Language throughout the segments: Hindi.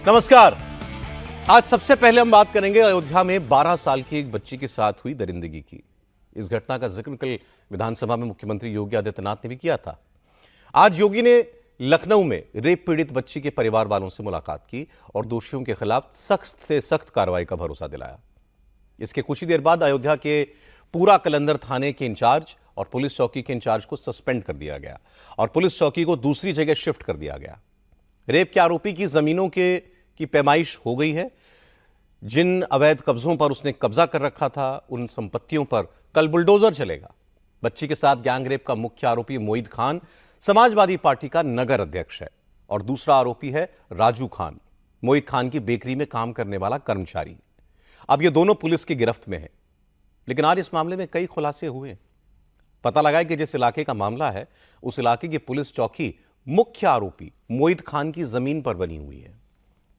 नमस्कार। आज सबसे पहले हम बात करेंगे अयोध्या में 12 साल की एक बच्ची के साथ हुई दरिंदगी की। इस घटना का जिक्र कल विधानसभा में मुख्यमंत्री योगी आदित्यनाथ ने भी किया था। आज योगी ने लखनऊ में रेप पीड़ित बच्ची के परिवार वालों से मुलाकात की और दोषियों के खिलाफ सख्त से सख्त कार्रवाई का भरोसा दिलाया। इसके कुछ ही देर बाद अयोध्या के पूरा कलंदर थाने के इंचार्ज और पुलिस चौकी के इंचार्ज को सस्पेंड कर दिया गया और पुलिस चौकी को दूसरी जगह शिफ्ट कर दिया गया। रेप के आरोपी की जमीनों की पैमाइश हो गई है। जिन अवैध कब्जों पर उसने कब्जा कर रखा था, उन संपत्तियों पर कल बुलडोजर चलेगा। बच्ची के साथ गैंग रेप का मुख्य आरोपी मोईद खान समाजवादी पार्टी का नगर अध्यक्ष है और दूसरा आरोपी है राजू खान, मोईद खान की बेकरी में काम करने वाला कर्मचारी। अब ये दोनों पुलिस की गिरफ्त में है, लेकिन आज इस मामले में कई खुलासे हुए। पता लगा है कि जिस इलाके का मामला है, उस इलाके की पुलिस चौकी मुख्य आरोपी मोईद खान की जमीन पर बनी हुई है।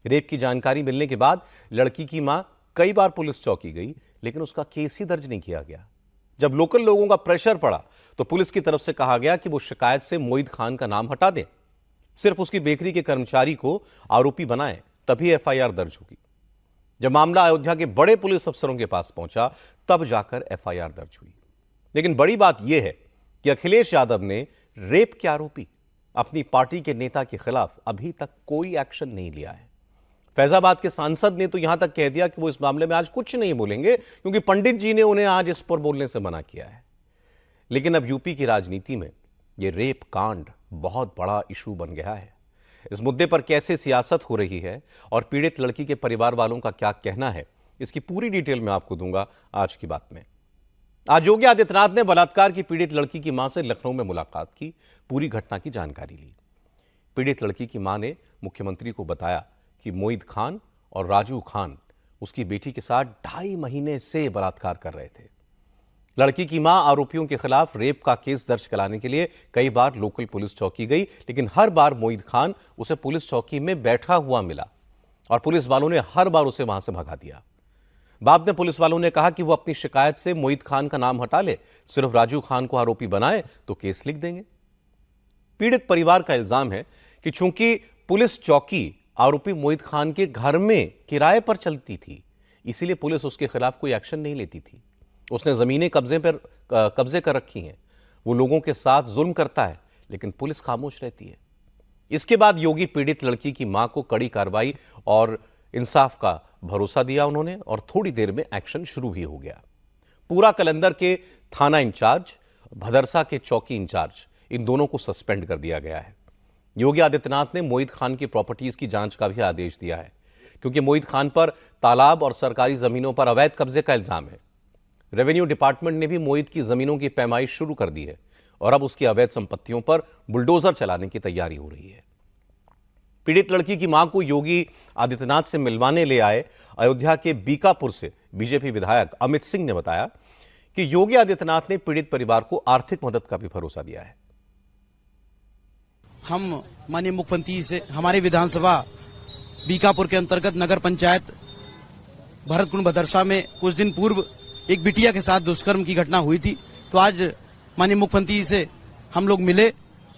रेप की जानकारी मिलने के बाद लड़की की मां कई बार पुलिस चौकी गई, लेकिन उसका केस ही दर्ज नहीं किया गया। जब लोकल लोगों का प्रेशर पड़ा तो पुलिस की तरफ से कहा गया कि वो शिकायत से मोईद खान का नाम हटा दें, सिर्फ उसकी बेकरी के कर्मचारी को आरोपी बनाएं, तभी एफआईआर दर्ज होगी। जब मामला अयोध्या के बड़े पुलिस अफसरों के पास पहुंचा, तब जाकर एफआईआर दर्ज हुई। लेकिन बड़ी बात यह है कि अखिलेश यादव ने रेप के आरोपी अपनी पार्टी के नेता के खिलाफ अभी तक कोई एक्शन नहीं लिया है। फैजाबाद के सांसद ने तो यहां तक कह दिया कि वो इस मामले में आज कुछ नहीं बोलेंगे, क्योंकि पंडित जी ने उन्हें आज इस पर बोलने से मना किया है। लेकिन अब यूपी की राजनीति में यह रेप कांड बहुत बड़ा इशू बन गया है। इस मुद्दे पर कैसे सियासत हो रही है और पीड़ित लड़की के परिवार वालों का क्या कहना है, इसकी पूरी डिटेल मैं आपको दूंगा आज की बात में। आज योगी आदित्यनाथ ने बलात्कार की पीड़ित लड़की की मां से लखनऊ में मुलाकात की, पूरी घटना की जानकारी ली। पीड़ित लड़की की मां ने मुख्यमंत्री को बताया कि मोईद खान और राजू खान उसकी बेटी के साथ 2.5 महीने से बलात्कार कर रहे थे। लड़की की मां आरोपियों के खिलाफ रेप का केस दर्ज कराने के लिए कई बार लोकल पुलिस चौकी गई, लेकिन हर बार मोईद खान उसे पुलिस चौकी में बैठा हुआ मिला और पुलिस वालों ने हर बार उसे वहां से भगा दिया। बाद में पुलिस वालों ने कहा कि वो अपनी शिकायत से मोईद खान का नाम हटा ले, सिर्फ राजू खान को आरोपी बनाए तो केस लिख देंगे। पीड़ित परिवार का इल्जाम है कि चूंकि पुलिस चौकी आरोपी मोईद खान के घर में किराए पर चलती थी, इसीलिए पुलिस उसके खिलाफ कोई एक्शन नहीं लेती थी। उसने जमीनें कब्जे कर रखी हैं, वो लोगों के साथ जुल्म करता है, लेकिन पुलिस खामोश रहती है। इसके बाद योगी पीड़ित लड़की की मां को कड़ी कार्रवाई और इंसाफ का भरोसा दिया उन्होंने, और थोड़ी देर में एक्शन शुरू भी हो गया। पूरा कलंदर के थाना इंचार्ज, भदरसा के चौकी इंचार्ज, इन दोनों को सस्पेंड कर दिया गया है। योगी आदित्यनाथ ने मोईद खान की प्रॉपर्टीज की जांच का भी आदेश दिया है, क्योंकि मोईद खान पर तालाब और सरकारी जमीनों पर अवैध कब्जे का इल्जाम है। रेवेन्यू डिपार्टमेंट ने भी मोईद की जमीनों की पैमाइश शुरू कर दी है और अब उसकी अवैध संपत्तियों पर बुलडोजर चलाने की तैयारी हो रही है। पीड़ित लड़की की मां को योगी आदित्यनाथ से मिलवाने ले आए अयोध्या के बीकापुर से बीजेपी विधायक अमित सिंह ने बताया कि योगी आदित्यनाथ ने पीड़ित परिवार को आर्थिक मदद का भी भरोसा दिया है। हम माननीय मुख्यमंत्री से हमारे विधानसभा बीकापुर के अंतर्गत नगर पंचायत भरतकुंड भदरसा में कुछ दिन पूर्व एक बिटिया के साथ दुष्कर्म की घटना हुई थी। तो आज माननीय मुख्यमंत्री से हम लोग मिले।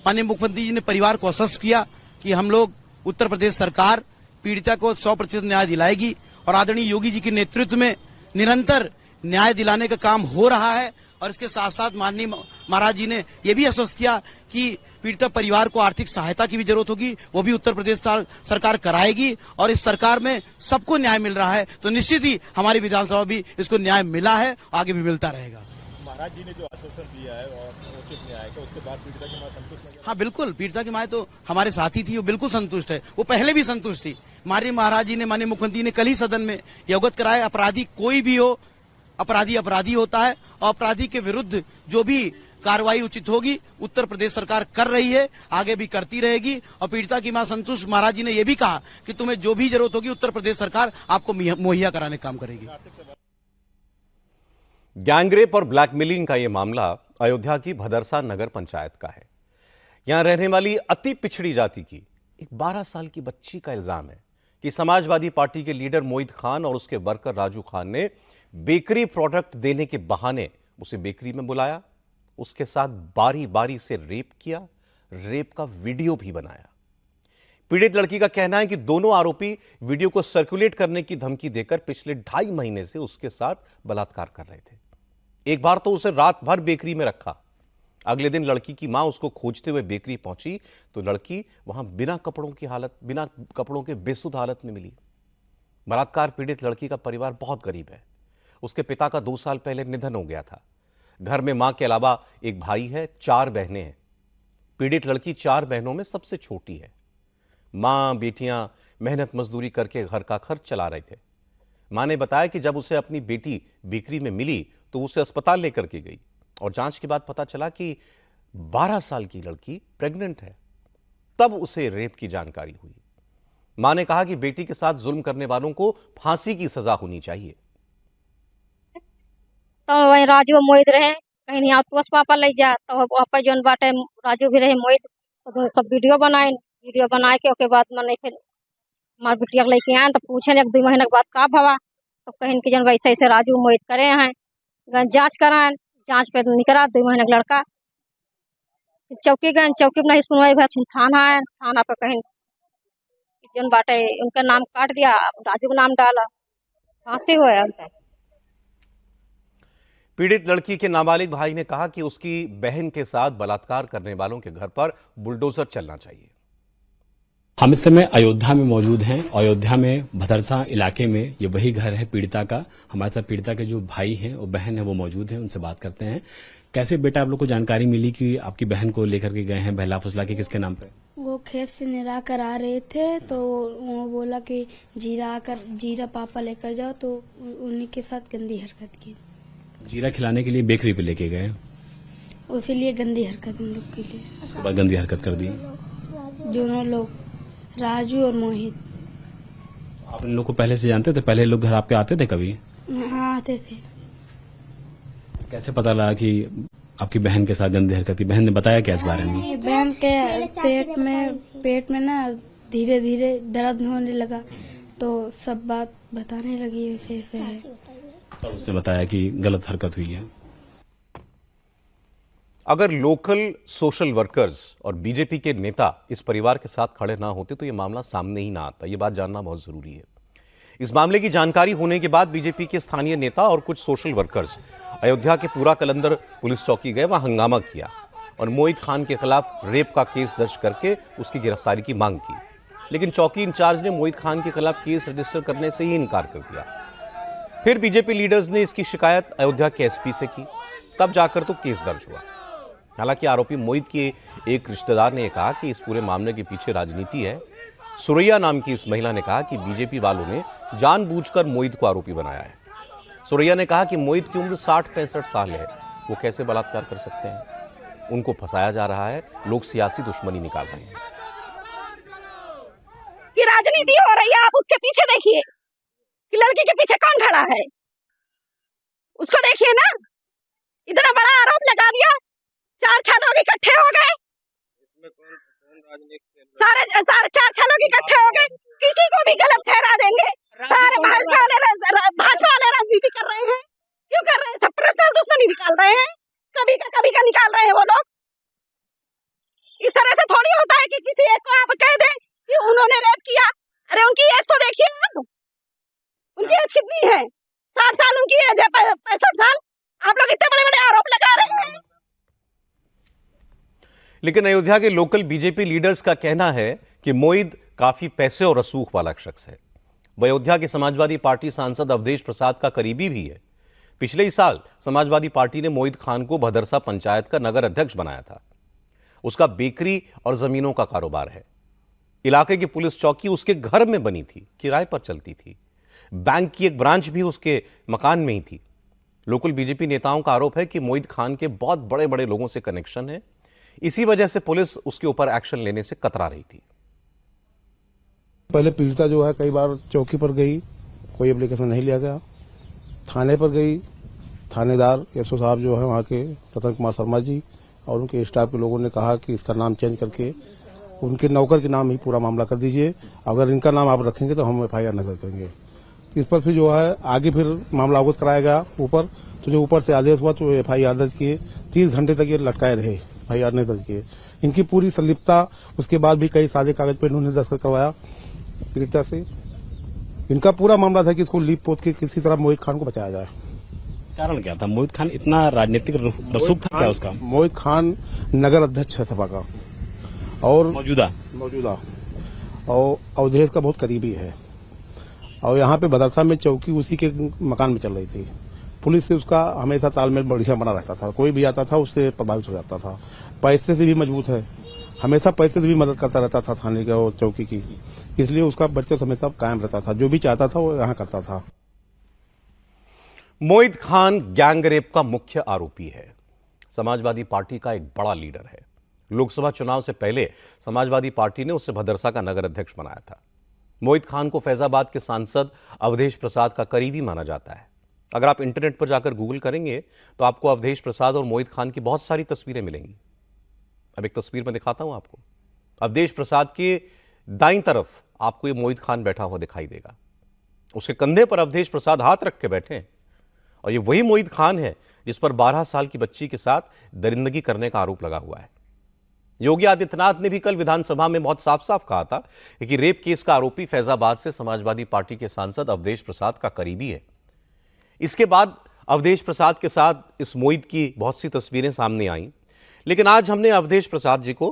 माननीय मुख्यमंत्री जी ने परिवार को आश्वस्त किया कि हम लोग उत्तर प्रदेश सरकार पीड़िता को 100% न्याय दिलाएगी और आदरणीय योगी जी के नेतृत्व में निरंतर न्याय दिलाने का काम हो रहा है। और इसके साथ साथ माननीय महाराज जी ने यह भी आश्वस्त किया कि पीड़िता परिवार को आर्थिक सहायता की भी जरूरत होगी, वो भी उत्तर प्रदेश सरकार कराएगी और इस सरकार में सबको न्याय मिल रहा है। तो निश्चित ही हमारी विधानसभा भी इसको न्याय मिला है, आगे भी मिलता रहेगा। महाराज जी ने जो आश्वासन दिया है और उचित न्याय का, उसके बाद पीड़िता की मां संतुष्ट है? हाँ बिल्कुल, पीड़िता की मां तो हमारे साथी थी, वो बिल्कुल संतुष्ट है। वो पहले भी संतुष्ट थी। माननीय महाराज जी ने, माननीय मुख्यमंत्री ने कल ही सदन में अवगत कराया, अपराधी कोई भी हो, अपराधी होता है और अपराधी के विरुद्ध जो भी कार्रवाई उचित होगी उत्तर प्रदेश सरकार कर रही है, आगे भी करती रहेगी। और पीड़िता की मां संतुष्ट। महाराज जी ने यह भी कहा कि तुम्हें जो भी जरूरत होगी उत्तर प्रदेश सरकार आपको मुहैया कराने का काम करेगी। गैंगरेप और ब्लैकमेलिंग का यह मामला अयोध्या की भदरसा नगर पंचायत का है। यहां रहने वाली अति पिछड़ी जाति की एक 12 साल की बच्ची का इल्जाम है कि समाजवादी पार्टी के लीडर मोईद खान और उसके वर्कर राजू खान ने बेकरी प्रोडक्ट देने के बहाने उसे बेकरी में बुलाया, उसके साथ बारी बारी से रेप किया, रेप का वीडियो भी बनाया। पीड़ित लड़की का कहना है कि दोनों आरोपी वीडियो को सर्कुलेट करने की धमकी देकर पिछले 2.5 महीने से उसके साथ बलात्कार कर रहे थे। एक बार तो उसे रात भर बेकरी में रखा। अगले दिन लड़की की मां उसको खोजते हुए बेकरी पहुंची तो लड़की वहां बिना कपड़ों के बेसुध हालत में मिली। बलात्कार पीड़ित लड़की का परिवार बहुत गरीब है। उसके पिता का 2 साल पहले निधन हो गया था। घर में मां के अलावा एक भाई है, 4 बहनें हैं। पीड़ित लड़की 4 बहनों में सबसे छोटी है। मां बेटियां मेहनत मजदूरी करके घर का खर्च चला रहे थे। मां ने बताया कि जब उसे अपनी बेटी बेकरी में मिली तो उसे अस्पताल लेकर के गई और जांच के बाद पता चला कि 12 साल की लड़की प्रेग्नेंट है। तब उसे रेप की जानकारी हुई। मां ने कहा कि बेटी के साथ जुल्म करने वालों को फांसी की सजा होनी चाहिए। तो वही राजू मोहित रहे कहीं यहाँ तो बस पापा ले जा तो पापा जोन बाटे राजू भी रहे मोहित तो सब वीडियो बनाए के ओके बाद मैंने फिर हमारे बिटिया लेके आए तो पूछे 1-2 महीने के बाद का भवा तो कहीं कि जन वैसे ऐसे राजू मोहित करे हैं जांच कराएं। जांच पे निकला 2 महीने का लड़का। चौकी गए, चौकी में नहीं सुनवाई भर फिर थाना आए। थाना पे कहीं जन बाटे उनका नाम काट दिया, राजू का नाम डाला, फांसी हुआ उनका। पीड़ित लड़की के नाबालिग भाई ने कहा कि उसकी बहन के साथ बलात्कार करने वालों के घर पर बुलडोजर चलना चाहिए। हम इस समय अयोध्या में मौजूद हैं। अयोध्या में भदरसा इलाके में ये वही घर है पीड़िता का। हमारे साथ पीड़िता के जो भाई हैं और बहन है वो मौजूद हैं, उनसे बात करते हैं। कैसे बेटा आप लोग को जानकारी मिली कि आपकी बहन को लेकर के गए हैं बहला फुसला के, किसके नाम पे? वो खेत से निरा कर आ रहे थे तो वो बोला कि जीरा पापा लेकर जाओ तो उन्हीं के साथ गंदी हरकत की। जीरा खिलाने के लिए बेकरी पे लेके गए, उसी लिए गंदी हरकत उन लोग के लिए। उसके बाद गंदी हरकत कर दी दोनों लोग, राजू और मोहित। आप इन लोग को पहले से जानते थे? पहले लोग घर आपके आते थे कभी? हाँ आते थे। कैसे पता लगा कि आपकी बहन के साथ गंदी हरकत की? बहन ने बताया क्या इस बारे में? बहन के पेट में ना धीरे धीरे दर्द होने लगा तो सब बात बताने लगी ऐसे ऐसे है। तो उसने बताया कि गलत हरकत हुई है। अगर लोकल सोशल वर्कर्स और बीजेपी के नेता इस परिवार के साथ खड़े ना होते तो यह मामला सामने ही ना आता। यह बात जानना बहुत जरूरी है। इस मामले की जानकारी होने के बाद बीजेपी के स्थानीय नेता और कुछ सोशल वर्कर्स अयोध्या के पूरा कलंदर पुलिस चौकी गए, वहां हंगामा किया और मोहित खान के खिलाफ रेप का केस दर्ज करके उसकी गिरफ्तारी की मांग की। लेकिन चौकी इंचार्ज ने मोहित खान के खिलाफ केस रजिस्टर करने से ही इनकार कर दिया। फिर बीजेपी लीडर्स ने इसकी शिकायत अयोध्या के एसपी से की, तब जाकर तो केस दर्ज हुआ। हालांकि आरोपी मोहित के एक रिश्तेदार ने कहा कि इस पूरे मामले के पीछे राजनीति है। सुरैया नाम की इस महिला ने कहा कि बीजेपी वालों ने जानबूझकर मोहित को आरोपी बनाया है। सुरैया ने कहा कि मोहित की उम्र 60-65 साल है, वो कैसे बलात्कार कर सकते हैं? उनको फंसाया जा रहा है, लोग सियासी दुश्मनी निकाल रहे हैं। ये राजनीति हो रही है, आप उसके पीछे देखिए कि लड़की के पीछे कौन खड़ा है, उसको देखिए ना। इतना बड़ा आरोप लगा दिया, 4 लोग इकट्ठे हो गए, सारे 4 लोग इकट्ठे हो गए, किसी को भी गलत ठहरा देंगे। सारे भाजपा वाले राजनीति कर रहे हैं। क्यों कर रहे हैं? सब पर्सनल दुश्मनी निकाल रहे हैं, कभी का निकाल रहे हैं वो लोग। इस तरह से थोड़ी होता है कि किसी एक को आप कह दें कि उन्होंने रेप किया। अरे उनकी एज तो देखिए आप, उनकी एज कितनी है? 60 साल उनकी एज है, 65 साल। आप लोग इतने बड़े बड़े आरोप लगा रहे हैं। लेकिन अयोध्या के लोकल बीजेपी लीडर्स का कहना है कि मोहित काफी पैसे और रसूख वाला शख्स है। वह अयोध्या के समाजवादी पार्टी सांसद अवधेश प्रसाद का करीबी भी है। पिछले ही साल समाजवादी पार्टी ने मोहित खान को भदरसा पंचायत का नगर अध्यक्ष बनाया था। उसका बेकरी और जमीनों का कारोबार है। इलाके की पुलिस चौकी उसके घर में बनी थी, किराए पर चलती थी। बैंक की एक ब्रांच भी उसके मकान में ही थी। लोकल बीजेपी नेताओं का आरोप है कि मोहित खान के बहुत बड़े बड़े लोगों से कनेक्शन है। इसी वजह से पुलिस उसके ऊपर एक्शन लेने से कतरा रही थी। पहले पीड़िता जो है कई बार चौकी पर गई, कोई एप्लीकेशन नहीं लिया गया। थाने पर गई, थानेदार एसओ साहब जो है वहाँ के रतन कुमार शर्मा जी और उनके स्टाफ के लोगों ने कहा कि इसका नाम चेंज करके उनके नौकर के नाम ही पूरा मामला कर दीजिए। अगर इनका नाम आप रखेंगे तो हम FIR नहीं करेंगे। इस पर फिर जो है आगे फिर मामला अवगत कराया गया ऊपर। तो जो ऊपर से आदेश हुआ तो FIR दर्ज किए। 30 घंटे तक ये लटकाए रहे FIR नहीं दर्ज किए। इनकी पूरी संलिप्तता, उसके बाद भी कई सादे कागज पर इन्होंने दस्तखत करवाया पीड़िता से। इनका पूरा मामला था कि इसको लीप पोत के किसी तरह मोहित खान को बचाया जाए। कारण क्या था? मोहित खान इतना राजनीतिक रसूख था क्या उसका? मोहित खान नगर अध्यक्ष है सपा का और मौजूदा और अवधेश का बहुत करीबी है। और यहाँ पे बदरसा में चौकी उसी के मकान में चल रही थी। पुलिस से उसका हमेशा तालमेल बढ़िया बना रहता था, कोई भी आता था उससे प्रभावित हो जाता था। पैसे से भी मजबूत है, हमेशा पैसे से भी मदद करता रहता था थाने के और चौकी की, इसलिए उसका वर्चस्व हमेशा कायम रहता था। जो भी चाहता था वो यहाँ करता था। मोहित खान गैंगरेप का मुख्य आरोपी है। समाजवादी पार्टी का एक बड़ा लीडर है। लोकसभा चुनाव से पहले समाजवादी पार्टी ने उससे भदरसा का नगर अध्यक्ष बनाया था। मोहित खान को फैजाबाद के सांसद अवधेश प्रसाद का करीबी माना जाता है। अगर आप इंटरनेट पर जाकर गूगल करेंगे तो आपको अवधेश प्रसाद और मोहित खान की बहुत सारी तस्वीरें मिलेंगी। अब एक तस्वीर में दिखाता हूं आपको। अवधेश प्रसाद के दाईं तरफ आपको ये मोहित खान बैठा हुआ दिखाई देगा। उसके कंधे पर अवधेश प्रसाद हाथ रख के बैठे हैं और ये वही मोहित खान है जिस पर 12 साल की बच्ची के साथ दरिंदगी करने का आरोप लगा हुआ है। योगी आदित्यनाथ ने भी कल विधानसभा में बहुत साफ साफ कहा था कि रेप केस का आरोपी फैजाबाद से समाजवादी पार्टी के सांसद अवधेश प्रसाद का करीबी है। इसके बाद अवधेश प्रसाद के साथ इस मोहित की बहुत सी तस्वीरें सामने आईं, लेकिन आज हमने अवधेश प्रसाद जी को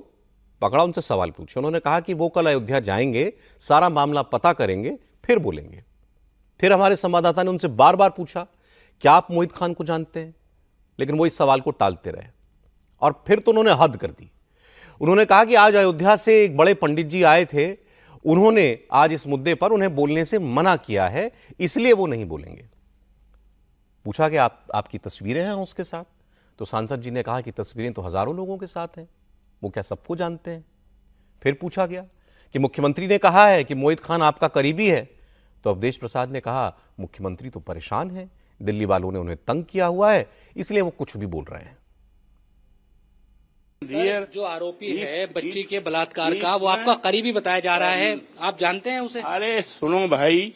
पकड़ा, उनसे सवाल पूछे। उन्होंने कहा कि वो कल अयोध्या जाएंगे, सारा मामला पता करेंगे, फिर बोलेंगे। फिर हमारे संवाददाता ने उनसे बार बार पूछा क्या आप मोहित खान को जानते हैं, लेकिन वो इस सवाल को टालते रहे। और फिर तो उन्होंने हद कर दी। उन्होंने कहा कि आज अयोध्या से एक बड़े पंडित जी आए थे, उन्होंने आज इस मुद्दे पर उन्हें बोलने से मना किया है, इसलिए वो नहीं बोलेंगे। पूछा कि आपकी तस्वीरें हैं उसके साथ, तो सांसद जी ने कहा कि तस्वीरें तो हजारों लोगों के साथ हैं, वो क्या सबको जानते हैं। फिर पूछा गया कि मुख्यमंत्री ने कहा है कि मोहित खान आपका करीबी है, तो अवधेश प्रसाद ने कहा मुख्यमंत्री तो परेशान है, दिल्ली वालों ने उन्हें तंग किया हुआ है, इसलिए वो कुछ भी बोल रहे हैं। जो आरोपी है बच्ची के बलात्कार का, वो आपका करीबी बताया जा रहा है, आप जानते हैं उसे? अरे सुनो भाई,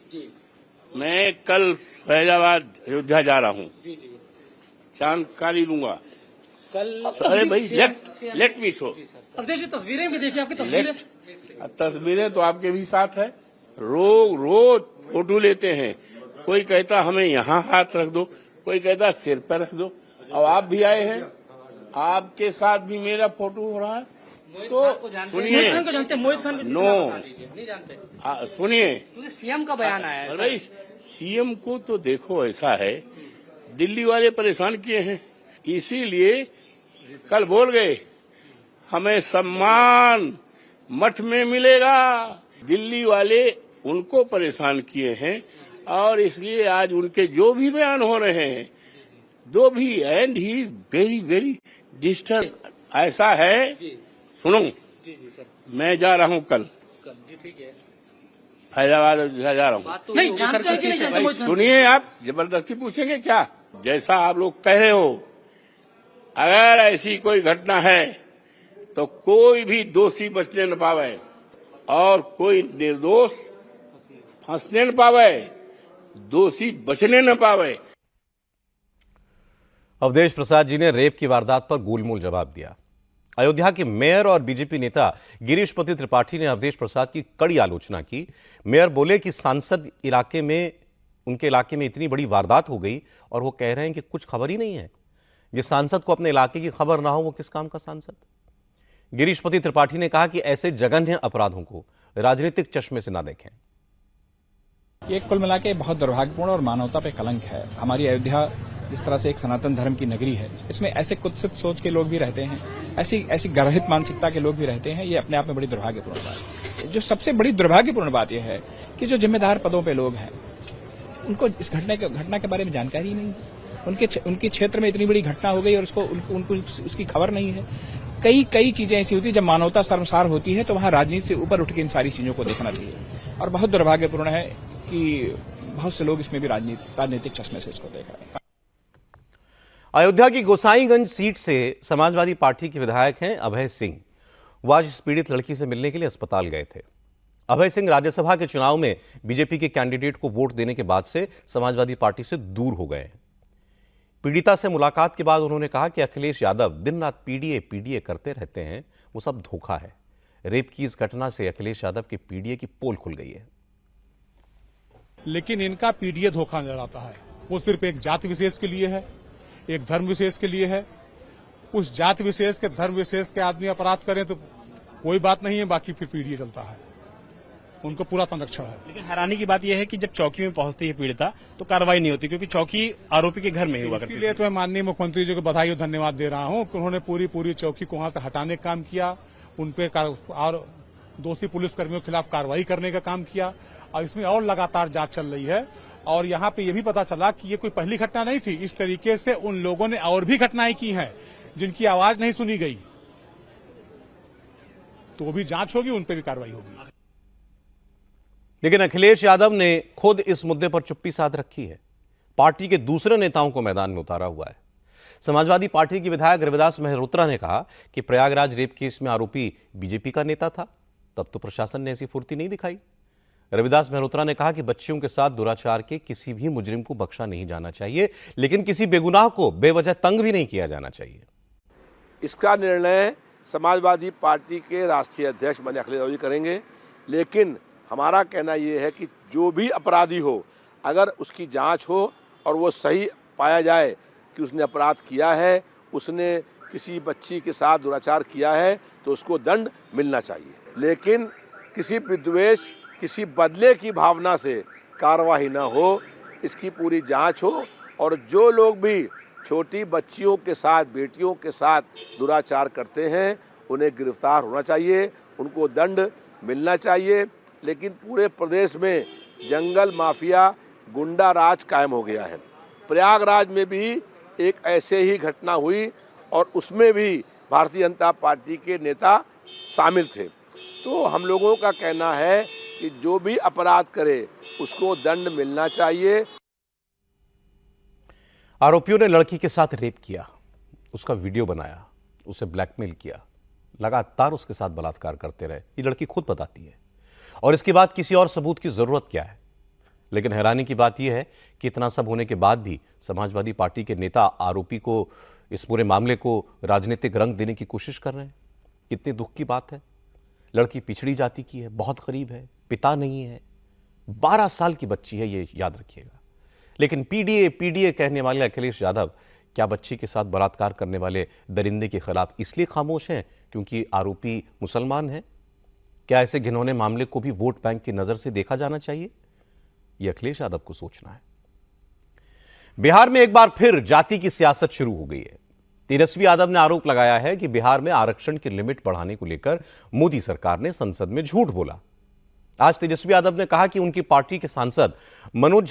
मैं कल फैजाबाद अयोध्या जा रहा हूँ, जानकारी लूंगा कल। अरे भाई लेट मी शो। अवधेश जी तस्वीरें भी देखिए, आपकी तस्वीरें तो आपके भी साथ है। रोज फोटो लेते हैं, कोई कहता हमें यहाँ हाथ रख दो, कोई कहता सिर पर रख दो। और आप भी आए हैं, आपके साथ भी मेरा फोटो हो रहा है। तो सुनिए, नहीं जानते, सुनिए, क्योंकि सीएम का बयान आया है। अरे सीएम को तो देखो, ऐसा है दिल्ली वाले परेशान किए हैं, इसीलिए कल बोल गए हमें सम्मान मठ में मिलेगा। दिल्ली वाले उनको परेशान किए हैं और इसलिए आज उनके जो भी बयान हो रहे हैं, जो भी, and he is very very disturb. ऐसा है, सुनो, सर, मैं जा रहा हूँ कल ठीक है, फैजाबाद जा रहा हूँ। तो नहीं सर, किसी से सुनिए, आप जबरदस्ती पूछेंगे क्या? जैसा आप लोग कह रहे हो, अगर ऐसी कोई घटना है तो कोई भी दोषी बचने न पावे और कोई निर्दोष फंसने न पावे, दोषी बचने न पावे। अवधेश प्रसाद जी ने रेप की वारदात पर गोलमोल जवाब दिया। अयोध्या के मेयर और बीजेपी नेता गिरीशपति त्रिपाठी ने अवधेश प्रसाद की कड़ी आलोचना की। मेयर बोले कि सांसद इलाके में, उनके इलाके में इतनी बड़ी वारदात हो गई और वो कह रहे हैं कि कुछ खबर ही नहीं है। जिस सांसद को अपने इलाके की खबर ना हो वो किस काम का सांसद। गिरीशपति त्रिपाठी ने कहा कि ऐसे जघन्य अपराधों को राजनीतिक चश्मे से ना देखें। ये कुल मिला के बहुत दुर्भाग्यपूर्ण और मानवता पे कलंक है। हमारी अयोध्या जिस तरह से एक सनातन धर्म की नगरी है, इसमें ऐसे कुत्सित सोच के लोग भी रहते हैं, ऐसी गर्हित मानसिकता के लोग भी रहते हैं। ये अपने आप में बड़ी दुर्भाग्यपूर्ण बात है। जो सबसे बड़ी दुर्भाग्यपूर्ण बात यह है कि जो जिम्मेदार पदों पे लोग हैं, उनको इस घटना के बारे में जानकारी ही नहीं है। उनके क्षेत्र में इतनी बड़ी घटना हो गई और उनको उसकी खबर नहीं है। कई चीजें ऐसी होती है, जब मानवता शर्मसार होती है तो वहां राजनीति से ऊपर उठ के इन सारी चीजों को देखना चाहिए। और बहुत दुर्भाग्यपूर्ण है कि बहुत से लोग इसमें भी राजनीतिक चश्मे से इसको देख रहे हैं। अयोध्या की गोसाईगंज सीट से समाजवादी पार्टी के विधायक हैं अभय सिंह। वो आज इस पीड़ित लड़की से मिलने के लिए अस्पताल गए थे। अभय सिंह राज्यसभा के चुनाव में बीजेपी के कैंडिडेट को वोट देने के बाद से समाजवादी पार्टी से दूर हो गए हैं। पीड़िता से मुलाकात के बाद उन्होंने कहा कि अखिलेश यादव दिन रात पीडीए करते रहते हैं, वो सब धोखा है। रेप की इस घटना से अखिलेश यादव के पीडीए की पोल खुल गई है। लेकिन इनका पीडीए धोखा नजर आता है। वो सिर्फ एक जाति विशेष के लिए है, एक धर्म विशेष के लिए है। उस जाति विशेष के, धर्म विशेष के आदमी अपराध करें तो कोई बात नहीं है, बाकी फिर पीडीए चलता है, उनको पूरा संरक्षण है। लेकिन हैरानी की बात यह है कि जब चौकी में पहुंचती है पीड़िता तो कार्रवाई नहीं होती, क्योंकि चौकी आरोपी के घर में ही हुआ करती है। इसीलिए तो मैं माननीय मुख्यमंत्री जी को बधाई और धन्यवाद दे रहा हूं कि उन्होंने पूरी चौकी को वहां से हटाने का काम किया, उनपे और दोषी पुलिसकर्मियों के खिलाफ कार्रवाई करने का काम किया, और इसमें और लगातार जांच चल रही है। और यहाँ पे ये भी पता चला कि ये कोई पहली घटना नहीं थी। इस तरीके से उन लोगों ने और भी घटनाएं की हैं जिनकी आवाज नहीं सुनी गई, तो वो भी जांच होगी, उन पर भी कार्रवाई होगी। लेकिन अखिलेश यादव ने खुद इस मुद्दे पर चुप्पी साध रखी है। पार्टी के दूसरे नेताओं को मैदान में उतारा हुआ है। समाजवादी पार्टी के विधायक रविदास मेहरोत्रा ने कहा कि प्रयागराज रेप केस में आरोपी बीजेपी का नेता था, तब तो प्रशासन ने ऐसी फुर्ती नहीं दिखाई। रविदास मेहरोत्रा ने कहा कि बच्चियों के साथ दुराचार के किसी भी मुजरिम को बख्शा नहीं जाना चाहिए, लेकिन किसी बेगुनाह को बेवजह तंग भी नहीं किया जाना चाहिए। इसका निर्णय समाजवादी पार्टी के राष्ट्रीय अध्यक्ष माननीय अखिलेश यादव जी करेंगे। लेकिन हमारा कहना यह है कि जो भी अपराधी हो, अगर उसकी जांच हो और वो सही पाया जाए कि उसने अपराध किया है, उसने किसी बच्ची के साथ दुराचार किया है, तो उसको दंड मिलना चाहिए। लेकिन किसी विद्वेष, किसी बदले की भावना से कार्रवाई न हो, इसकी पूरी जांच हो, और जो लोग भी छोटी बच्चियों के साथ, बेटियों के साथ दुराचार करते हैं, उन्हें गिरफ्तार होना चाहिए, उनको दंड मिलना चाहिए। लेकिन पूरे प्रदेश में जंगल माफिया, गुंडा राज कायम हो गया है। प्रयागराज में भी एक ऐसे ही घटना हुई और उसमें भी भारतीय जनता पार्टी के नेता शामिल थे। तो हम लोगों का कहना है कि जो भी अपराध करे उसको दंड मिलना चाहिए। आरोपियों ने लड़की के साथ रेप किया, उसका वीडियो बनाया, उसे ब्लैकमेल किया, लगातार उसके साथ बलात्कार करते रहे। ये लड़की खुद बताती है, और इसके बाद किसी और सबूत की जरूरत क्या है। लेकिन हैरानी की बात यह है कि इतना सब होने के बाद भी समाजवादी पार्टी के नेता आरोपी को, इस पूरे मामले को राजनीतिक रंग देने की कोशिश कर रहे हैं। कितने दुख की बात है। लड़की पिछड़ी जाति की है, बहुत गरीब है, पिता नहीं है, 12 साल की बच्ची है, ये याद रखिएगा। लेकिन पीडीए कहने वाले अखिलेश यादव क्या बच्ची के साथ बलात्कार करने वाले दरिंदे के खिलाफ इसलिए खामोश हैं क्योंकि आरोपी मुसलमान है? क्या ऐसे घिनौने मामले को भी वोट बैंक की नजर से देखा जाना चाहिए? यह अखिलेश यादव को सोचना है। बिहार में एक बार फिर जाति की सियासत शुरू हो गई है। तेजस्वी यादव ने आरोप लगाया है कि बिहार में आरक्षण की लिमिट बढ़ाने को लेकर मोदी सरकार ने संसद में झूठ बोला। आज तेजस्वी यादव ने कहा कि उनकी पार्टी के सांसद मनोज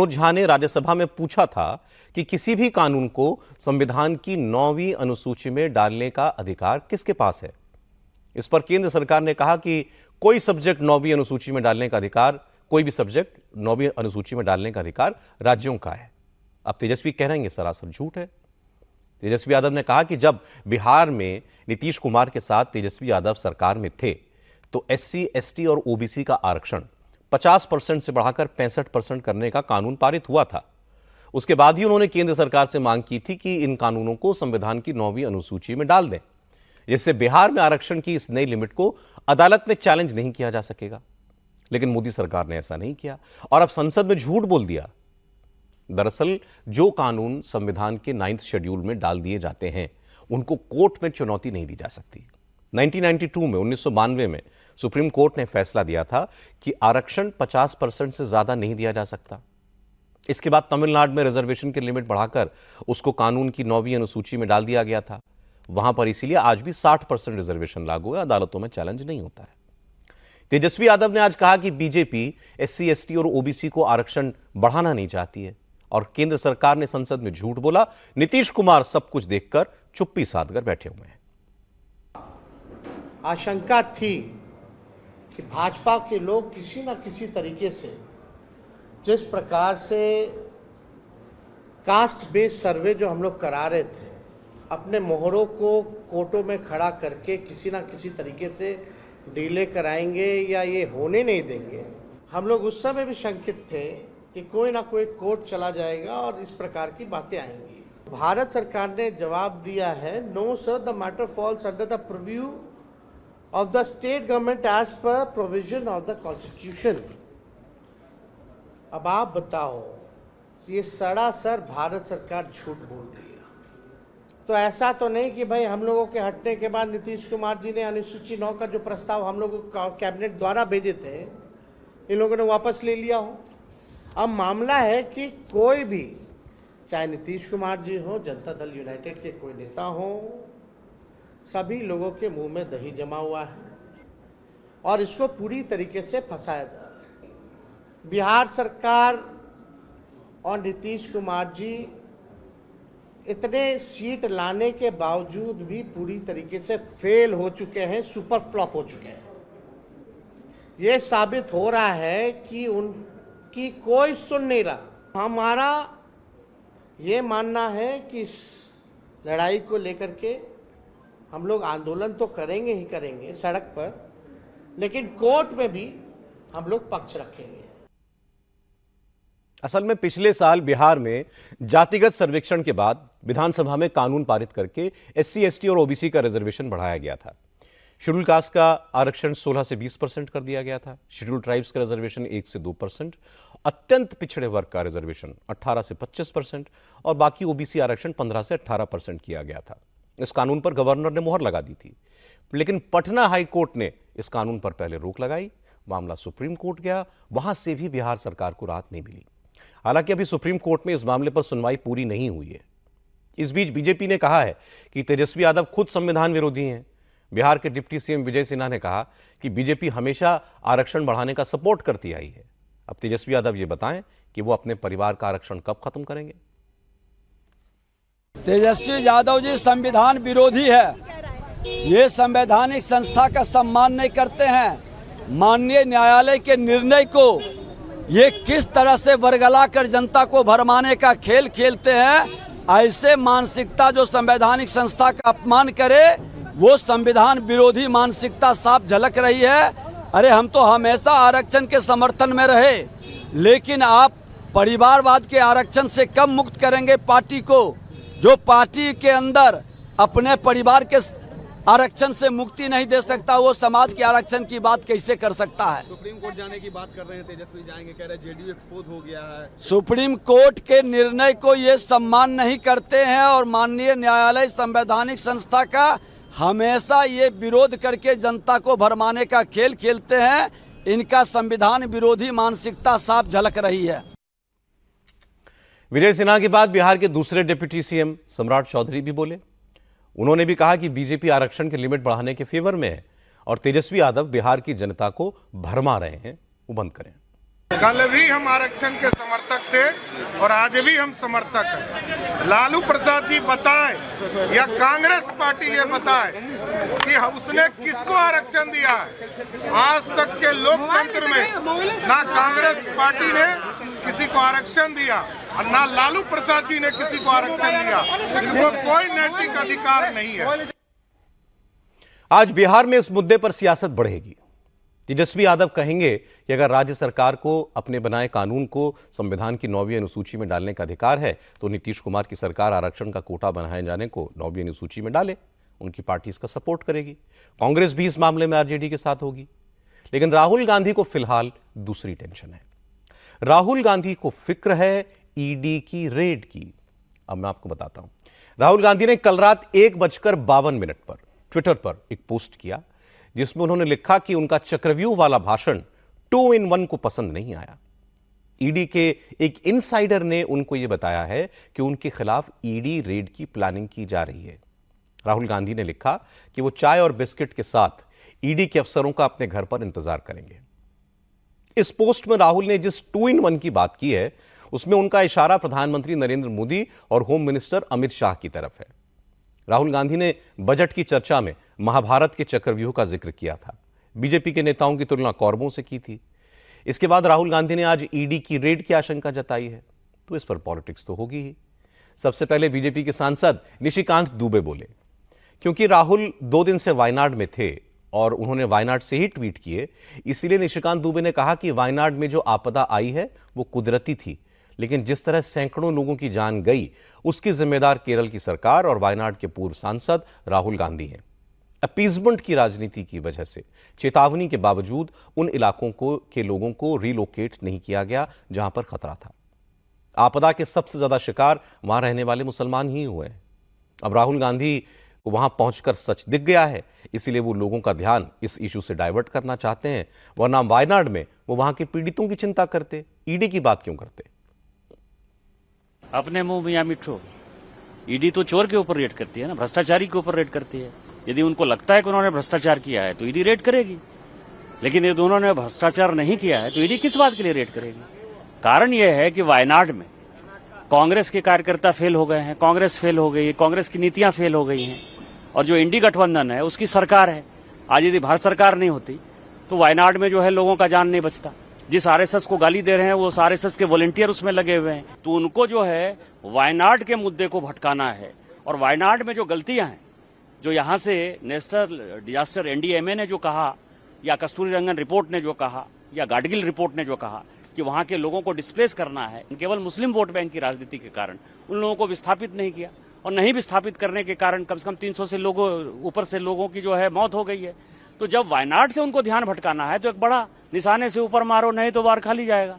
झा ने राज्यसभा में पूछा था कि किसी भी कानून को संविधान की 9वीं अनुसूची में डालने का अधिकार किसके पास है। इस पर केंद्र सरकार ने कहा कि कोई सब्जेक्ट 9वीं अनुसूची में डालने का अधिकार, कोई भी सब्जेक्ट 9वीं अनुसूची में डालने का अधिकार राज्यों का है। अब तेजस्वी कह रहे हैं सरासर झूठ है। तेजस्वी यादव ने कहा कि जब बिहार में नीतीश कुमार के साथ तेजस्वी यादव सरकार में थे तो SC, ST और OBC का आरक्षण 50% से बढ़ाकर 65% करने का कानून पारित हुआ था। उसके बाद ही उन्होंने केंद्र सरकार से मांग की थी कि इन कानूनों को संविधान की 9वीं अनुसूची में डाल दें, जिससे बिहार में आरक्षण की इस नई लिमिट को अदालत में चैलेंज नहीं किया जा सकेगा। लेकिन मोदी सरकार ने ऐसा नहीं किया और अब संसद में झूठ बोल दिया। दरअसल जो कानून संविधान के 9th शेड्यूल में डाल दिए जाते हैं उनको कोर्ट में चुनौती नहीं दी जा सकती। 1992 में 1992 में सुप्रीम कोर्ट ने फैसला दिया था कि आरक्षण 50% से ज्यादा नहीं दिया जा सकता। इसके बाद तमिलनाडु में रिजर्वेशन की लिमिट बढ़ाकर उसको कानून की 9वीं अनुसूची में डाल दिया गया था। वहां पर इसीलिए आज भी 60% रिजर्वेशन लागू है, अदालतों में चैलेंज नहीं होता है। तेजस्वी यादव ने आज कहा कि बीजेपी SC, ST और OBC को आरक्षण बढ़ाना नहीं चाहती है और केंद्र सरकार ने संसद में झूठ बोला। नीतीश कुमार सब कुछ देखकर चुप्पी साध कर बैठे हुए हैं। आशंका थी कि भाजपा के लोग किसी न किसी तरीके से, जिस प्रकार से कास्ट बेस्ड सर्वे जो हम लोग करा रहे थे, अपने मोहरों को कोर्टों में खड़ा करके किसी न किसी तरीके से डिले कराएंगे या ये होने नहीं देंगे। हम लोग उस समय भी शंकित थे कि कोई ना कोई कोर्ट चला जाएगा और इस प्रकार की बातें आएंगी। भारत सरकार ने जवाब दिया है, no sir, the matter falls under the preview of the state government as per provision of the constitution. अब आप बताओ, ये सरासर भारत सरकार झूठ बोल रही है। तो ऐसा तो नहीं कि भाई हम लोगों के हटने के बाद नीतीश कुमार जी ने अनुसूची 9 का जो प्रस्ताव हम लोगों को कैबिनेट द्वारा भेजे थे, इन लोगों ने वापस ले लिया हो। अब मामला है कि कोई भी, चाहे नीतीश कुमार जी हो, जनता दल यूनाइटेड के कोई नेता हो, सभी लोगों के मुंह में दही जमा हुआ है और इसको पूरी तरीके से फंसाया जा रहा है। बिहार सरकार और नीतीश कुमार जी इतने सीट लाने के बावजूद भी पूरी तरीके से फेल हो चुके हैं, सुपर फ्लॉप हो चुके हैं। ये साबित हो रहा है कि उनकी कोई सुन नहीं रहा। हमारा ये मानना है कि इस लड़ाई को लेकर के हम लोग आंदोलन तो करेंगे ही करेंगे सड़क पर, लेकिन कोर्ट में भी हम लोग पक्ष रखेंगे। असल में पिछले साल बिहार में जातिगत सर्वेक्षण के बाद विधानसभा में कानून पारित करके SC, ST और OBC का रिजर्वेशन बढ़ाया गया था। शेड्यूल कास्ट का आरक्षण 16 से 20% कर दिया गया था। शेड्यूल ट्राइब्स का रिजर्वेशन 1 से 2%, अत्यंत पिछड़े वर्ग का रिजर्वेशन 18 से 25% और बाकी OBC आरक्षण 15 से 18% किया गया था। इस कानून पर गवर्नर ने मुहर लगा दी थी, लेकिन पटना हाई कोर्ट ने इस कानून पर पहले रोक लगाई। मामला सुप्रीम कोर्ट गया, वहां से भी बिहार सरकार को राहत नहीं मिली। हालांकि अभी सुप्रीम कोर्ट में इस मामले पर सुनवाई पूरी नहीं हुई है। इस बीच बीजेपी ने कहा है कि तेजस्वी यादव खुद संविधान विरोधी हैं। बिहार के डिप्टी CM विजय सिन्हा ने कहा कि बीजेपी हमेशा आरक्षण बढ़ाने का सपोर्ट करती आई है। अब तेजस्वी यादव ये बताएं कि वो अपने परिवार का आरक्षण कब खत्म करेंगे। तेजस्वी यादव जी संविधान विरोधी है। ये संवैधानिक संस्था का सम्मान नहीं करते हैं। माननीय न्यायालय के निर्णय को ये किस तरह से वर्गला कर जनता को भरमाने का खेल खेलते हैं। ऐसे मानसिकता जो संवैधानिक संस्था का अपमान करे, वो संविधान विरोधी मानसिकता साफ झलक रही है। अरे हम तो हमेशा आरक्षण के समर्थन में रहे, लेकिन आप परिवारवाद के आरक्षण से कब मुक्त करेंगे पार्टी को? जो पार्टी के अंदर अपने परिवार के आरक्षण से मुक्ति नहीं दे सकता, वो समाज के आरक्षण की बात कैसे कर सकता है? सुप्रीम कोर्ट जाने की बात कर रहे हैं, तेजस्वी जाएंगे, कह रहे हैं JDU एक्सपोज हो गया है। सुप्रीम कोर्ट के निर्णय को ये सम्मान नहीं करते हैं और माननीय न्यायालय संवैधानिक संस्था का हमेशा ये विरोध करके जनता को भरमाने का खेल खेलते हैं। इनका संविधान विरोधी मानसिकता साफ झलक रही है। विजय सिन्हा के बाद बिहार के दूसरे डिप्टी CM सम्राट चौधरी भी बोले। उन्होंने भी कहा कि बीजेपी आरक्षण की लिमिट बढ़ाने के फेवर में है और तेजस्वी यादव बिहार की जनता को भरमा रहे हैं, वो बंद करें। कल भी हम आरक्षण के समर्थक थे और आज भी हम समर्थक हैं। लालू प्रसाद जी बताए या कांग्रेस पार्टी ये बताए कि उसने किसको आरक्षण दिया है। आज तक के लोकतंत्र में ना कांग्रेस पार्टी ने किसी को आरक्षण दिया और ना लालू प्रसाद जी ने किसी को आरक्षण दिया। इनको कोई नैतिक अधिकार नहीं है। आज बिहार में इस मुद्दे पर सियासत बढ़ेगी। तेजस्वी यादव कहेंगे कि अगर राज्य सरकार को अपने बनाए कानून को संविधान की 9वीं अनुसूची में डालने का अधिकार है तो नीतीश कुमार की सरकार आरक्षण का कोटा बनाए जाने को 9वीं अनुसूची में डाले। उनकी पार्टी इसका सपोर्ट करेगी। कांग्रेस भी इस मामले में आरजेडी के साथ होगी। लेकिन राहुल गांधी को फिलहाल दूसरी टेंशन है। राहुल गांधी को फिक्र है ईडी की रेड की। अब मैं आपको बताता हूं। राहुल गांधी ने कल रात 1:52 पर ट्विटर पर एक पोस्ट किया जिसमें उन्होंने लिखा कि उनका चक्रव्यूह वाला भाषण 2 in 1 को पसंद नहीं आया। ईडी के एक इनसाइडर ने उनको यह बताया है कि उनके खिलाफ ईडी रेड की प्लानिंग की जा रही है। राहुल गांधी ने लिखा कि वो चाय और बिस्किट के साथ ईडी के अफसरों का अपने घर पर इंतजार करेंगे। इस पोस्ट में राहुल ने जिस 2 in 1 की बात की है उसमें उनका इशारा प्रधानमंत्री नरेंद्र मोदी और होम मिनिस्टर अमित शाह की तरफ है। राहुल गांधी ने बजट की चर्चा में महाभारत के चक्रव्यूह का जिक्र किया था। बीजेपी के नेताओं की तुलना कौरवों से की थी। इसके बाद राहुल गांधी ने आज ईडी की रेड की आशंका जताई है। तो इस पर पॉलिटिक्स तो होगी ही। सबसे पहले बीजेपी के सांसद निशिकांत दुबे बोले, क्योंकि राहुल 2 दिन से वायनाड में थे और उन्होंने वायनाड से ही ट्वीट किए। इसीलिए निशिकांत दुबे ने कहा कि वायनाड में जो आपदा आई है वो कुदरती थी, लेकिन जिस तरह सैकड़ों लोगों की जान गई उसकी जिम्मेदार केरल की सरकार और वायनाड के पूर्व सांसद राहुल गांधी हैं। अपीजमेंट की राजनीति की वजह से चेतावनी के बावजूद उन इलाकों के लोगों को रिलोकेट नहीं किया गया जहां पर खतरा था। आपदा के सबसे ज्यादा शिकार वहां रहने वाले मुसलमान ही हुए हैं। अब राहुल गांधी को वहां पहुंचकर सच दिख गया है, इसीलिए वो लोगों का ध्यान इस इशू से डाइवर्ट करना चाहते हैं, वरना वायनाड में वो वहां के पीड़ितों की चिंता करते, ईडी की बात क्यों करते। अपने मुंह मियां मिठो, ईडी तो चोर के ऊपर रेड करती है ना, भ्रष्टाचारी के ऊपर रेड करती है। यदि उनको लगता है कि उन्होंने भ्रष्टाचार किया है तो ईडी रेड करेगी, लेकिन यदि उन्होंने भ्रष्टाचार नहीं किया है तो ईडी किस बात के लिए रेड करेगी। कारण यह है कि वायनाड में कांग्रेस के कार्यकर्ता फेल हो गए हैं, कांग्रेस फेल हो गई है, कांग्रेस की नीतियां फेल हो गई हैं, और जो इंडी गठबंधन है उसकी सरकार है। आज यदि भारत सरकार नहीं होती तो वायनाड में जो है लोगों का जान नहीं बचता। जिस आरएसएस को गाली दे रहे हैं वो आरएसएस के वॉलंटियर उसमें लगे हुए हैं। तो उनको जो है वायनाड के मुद्दे को भटकाना है, और वायनाड में जो गलतियां हैं, जो यहां से नेशनल डिजास्टर एनडीएमए ने जो कहा, या कस्तूरी रंगन रिपोर्ट ने जो कहा, या गाडगिल रिपोर्ट ने जो कहा कि वहां के लोगों को डिस्प्लेस करना है, केवल मुस्लिम वोट बैंक की राजनीति के कारण उन लोगों को विस्थापित नहीं किया, और नहीं विस्थापित करने के कारण कम से कम 300 से लोगों ऊपर से लोगों की जो है मौत हो गई है। तो जब वायनाड से उनको ध्यान भटकाना है तो एक बड़ा निशाने से ऊपर मारो, नहीं तो बार खाली जाएगा।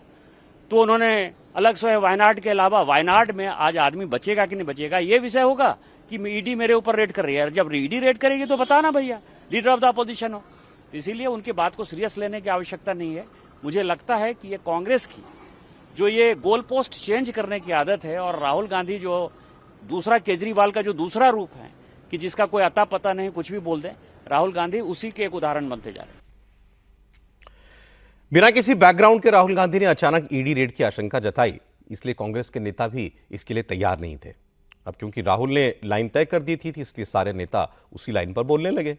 तो उन्होंने अलग से वायनाड के अलावा वायनाड में आज आदमी बचेगा कि नहीं बचेगा ये विषय होगा कि ईडी मेरे ऊपर रेड कर रही है। जब ईडी रेड करेगी तो बताना भैया, लीडर ऑफ द अपोजिशन हो। तो इसीलिए उनकी बात को सीरियस लेने की आवश्यकता नहीं है। मुझे लगता है कि ये कांग्रेस की जो ये गोल पोस्ट चेंज करने की आदत है, और राहुल गांधी जो दूसरा केजरीवाल का जो दूसरा रूप है कि जिसका कोई अता पता नहीं, कुछ भी बोल दे, राहुल गांधी उसी के एक उदाहरण बनते जा रहे हैं। बिना किसी बैकग्राउंड के राहुल गांधी ने अचानक ईडी रेड की आशंका जताई, इसलिए कांग्रेस के नेता भी इसके लिए तैयार नहीं थे। अब क्योंकि राहुल ने लाइन तय कर दी थी, इसलिए सारे नेता उसी लाइन पर बोलने लगे।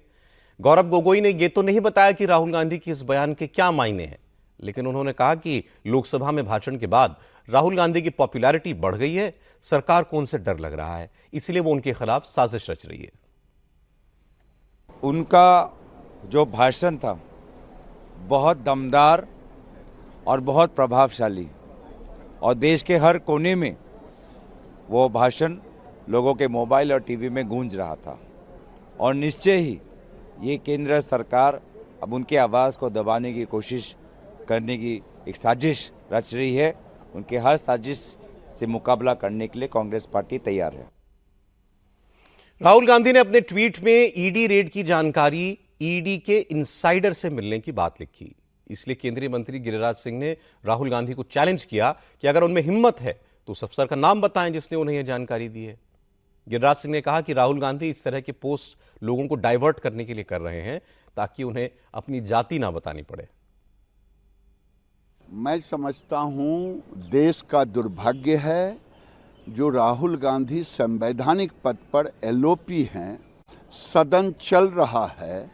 गौरव गोगोई ने यह तो नहीं बताया कि राहुल गांधी के इस बयान के क्या मायने हैं, लेकिन उन्होंने कहा कि लोकसभा में भाषण के बाद राहुल गांधी की पॉपुलैरिटी बढ़ गई है, सरकार को उनसे डर लग रहा है, इसलिए वो उनके खिलाफ साजिश रच रही है। उनका जो भाषण था बहुत दमदार और बहुत प्रभावशाली, और देश के हर कोने में वो भाषण लोगों के मोबाइल और टीवी में गूंज रहा था। और निश्चय ही ये केंद्र सरकार अब उनकी आवाज़ को दबाने की कोशिश करने की एक साजिश रच रही है। उनके हर साजिश से मुकाबला करने के लिए कांग्रेस पार्टी तैयार है। राहुल गांधी ने अपने ट्वीट में ईडी रेड की जानकारी ईडी के इनसाइडर से मिलने की बात लिखी। इसलिए केंद्रीय मंत्री गिरिराज सिंह ने राहुल गांधी को चैलेंज किया कि अगर उनमें हिम्मत है तो उस अफसर का नाम बताएं जिसने उन्हें यह जानकारी दी है। गिरिराज सिंह ने कहा कि राहुल गांधी इस तरह के पोस्ट लोगों को डाइवर्ट करने के लिए कर रहे हैं ताकि उन्हें अपनी जाति ना बतानी पड़े। मैं समझता हूं देश का दुर्भाग्य है जो राहुल गांधी संवैधानिक पद पर एलओपी हैं। सदन चल रहा है,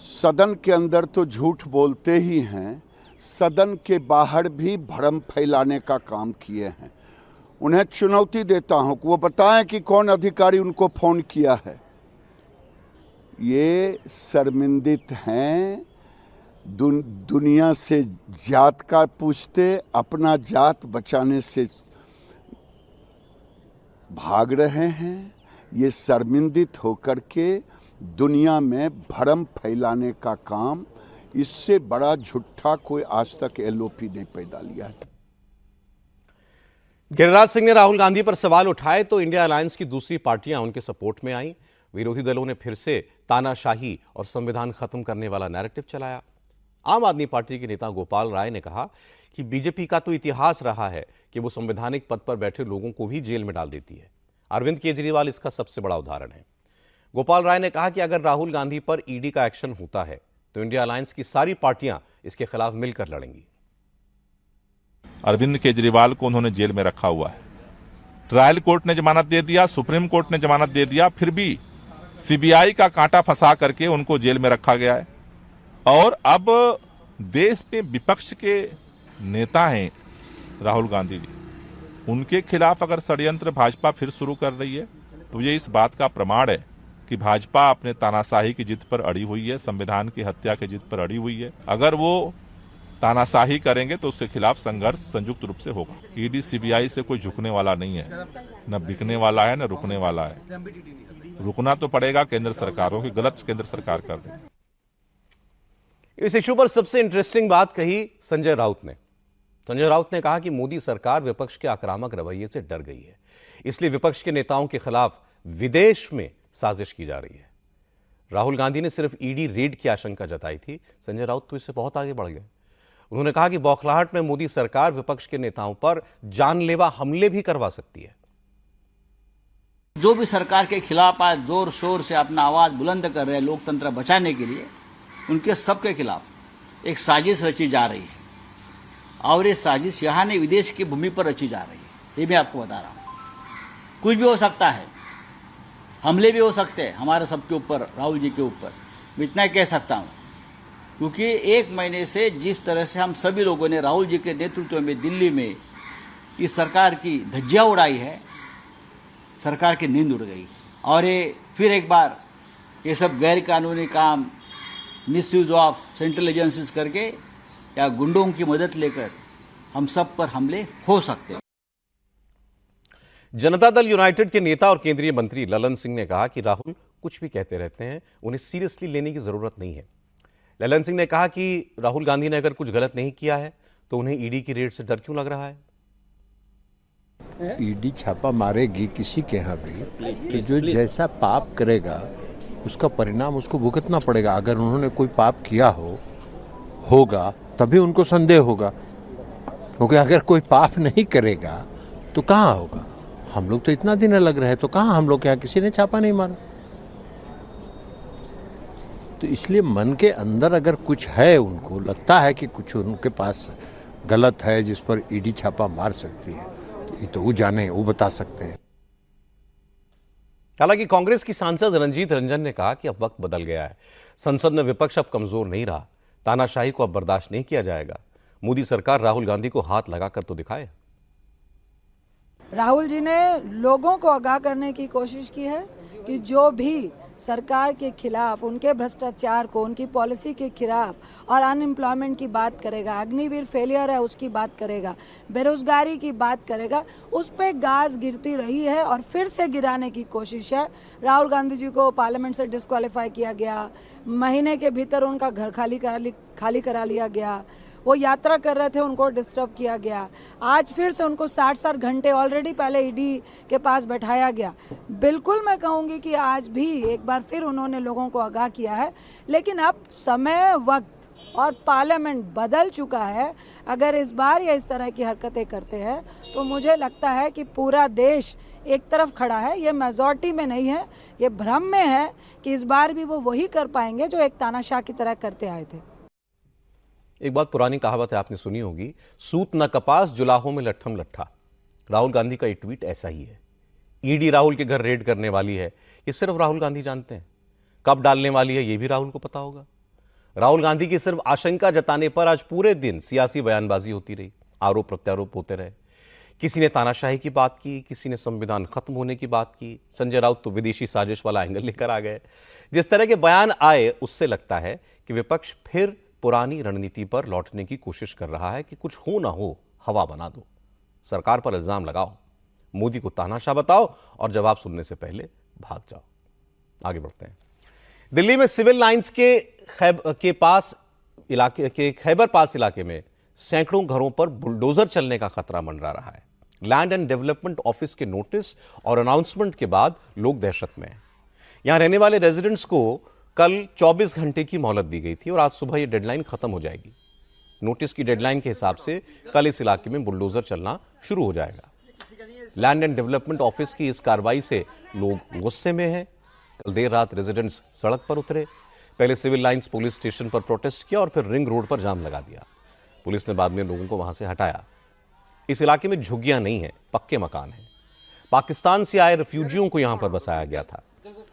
सदन के अंदर तो झूठ बोलते ही हैं, सदन के बाहर भी भ्रम फैलाने का काम किए हैं। उन्हें चुनौती देता हूं कि वो बताएं कि कौन अधिकारी उनको फोन किया है। ये शर्मिंदित हैं, दुनिया से जात का पूछते, अपना जात बचाने से भाग रहे हैं। ये शर्मिंदित होकर के दुनिया में भ्रम फैलाने का काम, इससे बड़ा झूठा कोई आज तक एलओपी नहीं पैदा लिया है। गिरिराज सिंह ने राहुल गांधी पर सवाल उठाए तो इंडिया अलायंस की दूसरी पार्टियां उनके सपोर्ट में आईं। विरोधी दलों ने फिर से तानाशाही और संविधान खत्म करने वाला नैरेटिव चलाया। आम आदमी पार्टी के नेता गोपाल राय ने कहा कि बीजेपी का तो इतिहास रहा है कि वो संवैधानिक पद पर बैठे लोगों को भी जेल में डाल देती है। अरविंद केजरीवाल इसका सबसे बड़ा उदाहरण है। गोपाल राय ने कहा कि अगर राहुल गांधी पर ईडी का एक्शन होता है तो इंडिया अलायंस की सारी पार्टियां इसके खिलाफ मिलकर लड़ेंगी। अरविंद केजरीवाल को उन्होंने जेल में रखा हुआ है। ट्रायल कोर्ट ने जमानत दे दिया, सुप्रीम कोर्ट ने जमानत दे दिया, फिर भी सीबीआई का कांटा फंसा करके उनको जेल में रखा गया है। और अब देश में विपक्ष के नेता हैं राहुल गांधी जी, उनके खिलाफ अगर षड्यंत्र भाजपा फिर शुरू कर रही है तो ये इस बात का प्रमाण है कि भाजपा अपने तानाशाही की जिद पर अड़ी हुई है, संविधान की हत्या की जिद पर अड़ी हुई है। अगर वो तानाशाही करेंगे तो उसके खिलाफ संघर्ष संयुक्त रूप से होगा। ईडी सीबीआई से कोई झुकने वाला नहीं है, न बिकने वाला है, न रुकने वाला है। रुकना तो पड़ेगा केंद्र सरकारों की, गलत केंद्र सरकार कर रही है। इस इशू पर सबसे इंटरेस्टिंग बात कही संजय राउत ने। संजय राउत ने कहा कि मोदी सरकार विपक्ष के आक्रामक रवैये से डर गई है, इसलिए विपक्ष के नेताओं के खिलाफ विदेश में साजिश की जा रही है। राहुल गांधी ने सिर्फ ईडी रेड की आशंका जताई थी, संजय राउत तो इससे बहुत आगे बढ़ गए। उन्होंने कहा कि बौखलाहट में मोदी सरकार विपक्ष के नेताओं पर जानलेवा हमले भी करवा सकती है। जो भी सरकार के खिलाफ आज जोर शोर से अपना आवाज बुलंद कर रहे हैं लोकतंत्र बचाने के लिए, उनके सबके खिलाफ एक साजिश रची जा रही है और ये साजिश यहां नहीं विदेश की भूमि पर रची जा रही है। ये मैं आपको बता रहा हूं। कुछ भी हो सकता है, हमले भी हो सकते हैं हमारे सबके ऊपर, राहुल जी के ऊपर। मैं इतना कह सकता हूं क्योंकि 1 महीने से जिस तरह से हम सभी लोगों ने राहुल जी के नेतृत्व में दिल्ली में इस सरकार की धज्जियां उड़ाई है, सरकार की नींद उड़ गई। और ये फिर एक बार ये सब गैर कानूनी काम मिसयूज ऑफ सेंट्रल एजेंसीज करके या गुंडों की मदद लेकर हम सब पर हमले हो सकते हैं। जनता दल यूनाइटेड के नेता और केंद्रीय मंत्री ललन सिंह ने कहा कि राहुल कुछ भी कहते रहते हैं, उन्हें सीरियसली लेने की जरूरत नहीं है। ललन सिंह ने कहा कि राहुल गांधी ने अगर कुछ गलत नहीं किया है तो उन्हें ईडी की रेड से डर क्यों लग रहा है। ईडी छापा मारेगी किसी के यहाँ भी तो जो जैसा पाप करेगा उसका परिणाम उसको भुगतना पड़ेगा। अगर उन्होंने कोई पाप किया होगा तभी उनको संदेह होगा, क्योंकि अगर कोई पाप नहीं करेगा तो कहाँ होगा। हम लोग तो इतना दिन अलग रहे तो कहाँ हम लोग के यहाँ किसी ने छापा नहीं मारा। तो इसलिए मन के अंदर अगर कुछ है, उनको लगता है कि कुछ उनके पास गलत है जिस पर ईडी छापा मार सकती है, तो ये तो वो जाने, वो बता सकते हैं। हालांकि कांग्रेस की सांसद रंजीत रंजन ने कहा कि अब वक्त बदल गया है, संसद में विपक्ष अब कमजोर नहीं रहा, तानाशाही को अब बर्दाश्त नहीं किया जाएगा। मोदी सरकार राहुल गांधी को हाथ लगाकर तो दिखाए। राहुल जी ने लोगों को आगाह करने की कोशिश की है कि जो भी सरकार के खिलाफ, उनके भ्रष्टाचार को, उनकी पॉलिसी के खिलाफ और अनएम्प्लॉयमेंट की बात करेगा, अग्निवीर फेलियर है उसकी बात करेगा, बेरोजगारी की बात करेगा, उस पर गाज गिरती रही है और फिर से गिराने की कोशिश है। राहुल गांधी जी को पार्लियामेंट से डिस्क्वालीफाई किया गया, महीने के भीतर उनका घर खाली करा लिया गया, वो यात्रा कर रहे थे उनको डिस्टर्ब किया गया, आज फिर से उनको 60 घंटे ऑलरेडी पहले ईडी के पास बैठाया गया। बिल्कुल मैं कहूँगी कि आज भी एक बार फिर उन्होंने लोगों को आगाह किया है, लेकिन अब समय, वक्त और पार्लियामेंट बदल चुका है। अगर इस बार ये इस तरह की हरकतें करते हैं तो मुझे लगता है कि पूरा देश एक तरफ खड़ा है, ये मेजॉरिटी में नहीं है, ये भ्रम में है कि इस बार भी वो वही कर पाएंगे जो एक तानाशाह की तरह करते आए थे। एक बात पुरानी कहावत है, आपने सुनी होगी, सूत न कपास जुलाहों में लट्ठम लट्ठा। राहुल गांधी का ये ट्वीट ऐसा ही है। ईडी राहुल के घर रेड करने वाली है, ये सिर्फ राहुल गांधी जानते हैं। कब डालने वाली है ये भी राहुल को पता होगा। राहुल गांधी की सिर्फ आशंका जताने पर आज पूरे दिन सियासी बयानबाजी होती रही, आरोप प्रत्यारोप होते रहे। किसी ने तानाशाही की बात की, किसी ने संविधान खत्म होने की बात की। संजय राउत तो विदेशी साजिश वाला एंगल लेकर आ गए। जिस तरह के बयान आए उससे लगता है कि विपक्ष फिर पुरानी रणनीति पर लौटने की कोशिश कर रहा है कि कुछ हो ना हो हवा बना दो, सरकार पर इल्जाम लगाओ, मोदी को तानाशाह बताओ और जवाब सुनने से पहले भाग जाओ। आगे बढ़ते हैं। दिल्ली में सिविल लाइंस के खैबर पास इलाके में सैकड़ों घरों पर बुलडोजर चलने का खतरा मंडरा रहा है। लैंड एंड डेवलपमेंट ऑफिस के नोटिस और अनाउंसमेंट के बाद लोग दहशत में हैं। यहां रहने वाले रेजिडेंट्स को कल 24 घंटे की मोहलत दी गई थी और आज सुबह यह डेडलाइन खत्म हो जाएगी। नोटिस की डेडलाइन के हिसाब से कल इस इलाके में बुलडोजर चलना शुरू हो जाएगा। लैंड एंड डेवलपमेंट ऑफिस की इस कार्रवाई से लोग गुस्से में हैं। कल देर रात रेजिडेंट्स सड़क पर उतरे। पहले सिविल लाइंस पुलिस स्टेशन पर प्रोटेस्ट किया और फिर रिंग रोड पर जाम लगा दिया। पुलिस ने बाद में लोगों को वहां से हटाया। इस इलाके में झुग्गियां नहीं है, पक्के मकान हैं। पाकिस्तान से आए रिफ्यूजियों को यहां पर बसाया गया था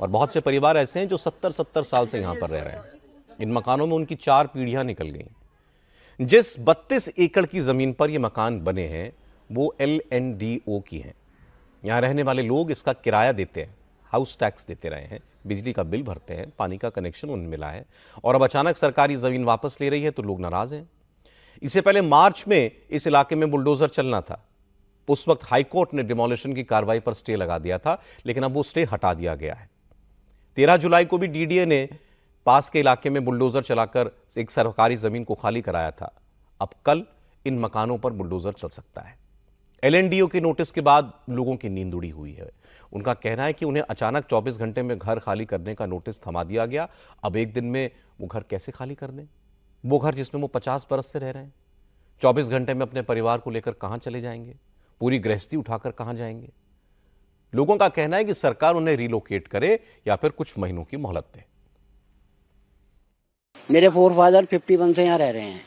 और बहुत से परिवार ऐसे हैं जो 70-70 साल से यहां पर रह रहे हैं। इन मकानों में उनकी 4 पीढ़ियां निकल गई। जिस 32 एकड़ की जमीन पर ये मकान बने हैं वो LNDO की हैं। यहां रहने वाले लोग इसका किराया देते हैं, हाउस टैक्स देते रहे हैं बिजली का बिल भरते हैं, पानी का कनेक्शन उन्हें मिला है और अब अचानक सरकारी जमीन वापस ले रही है तो लोग नाराज हैं। इससे पहले मार्च में इस इलाके में बुलडोजर चलना था। उस वक्त हाईकोर्ट ने डिमोलिशन की कार्रवाई पर स्टे लगा दिया था, लेकिन अब वो स्टे हटा दिया गया है। 13 जुलाई को भी डीडीए ने पास के इलाके में बुलडोजर चलाकर एक सरकारी जमीन को खाली कराया था। अब कल इन मकानों पर बुलडोजर चल सकता है। एलएनडीओ के नोटिस के बाद लोगों की नींद उड़ी हुई है। उनका कहना है कि उन्हें अचानक 24 घंटे में घर खाली करने का नोटिस थमा दिया गया। अब एक दिन में वो घर कैसे खाली कर दें? वो घर जिसमें वो 50 बरस से रह रहे हैं। 24 घंटे में अपने परिवार को लेकर कहां चले जाएंगे? पूरी गृहस्थी उठाकर कहां जाएंगे? लोगों का कहना है कि सरकार उन्हें रिलोकेट करे या फिर कुछ महीनों की मोहलत दे। मेरे फोर फादर 51 से यहाँ रह रहे हैं,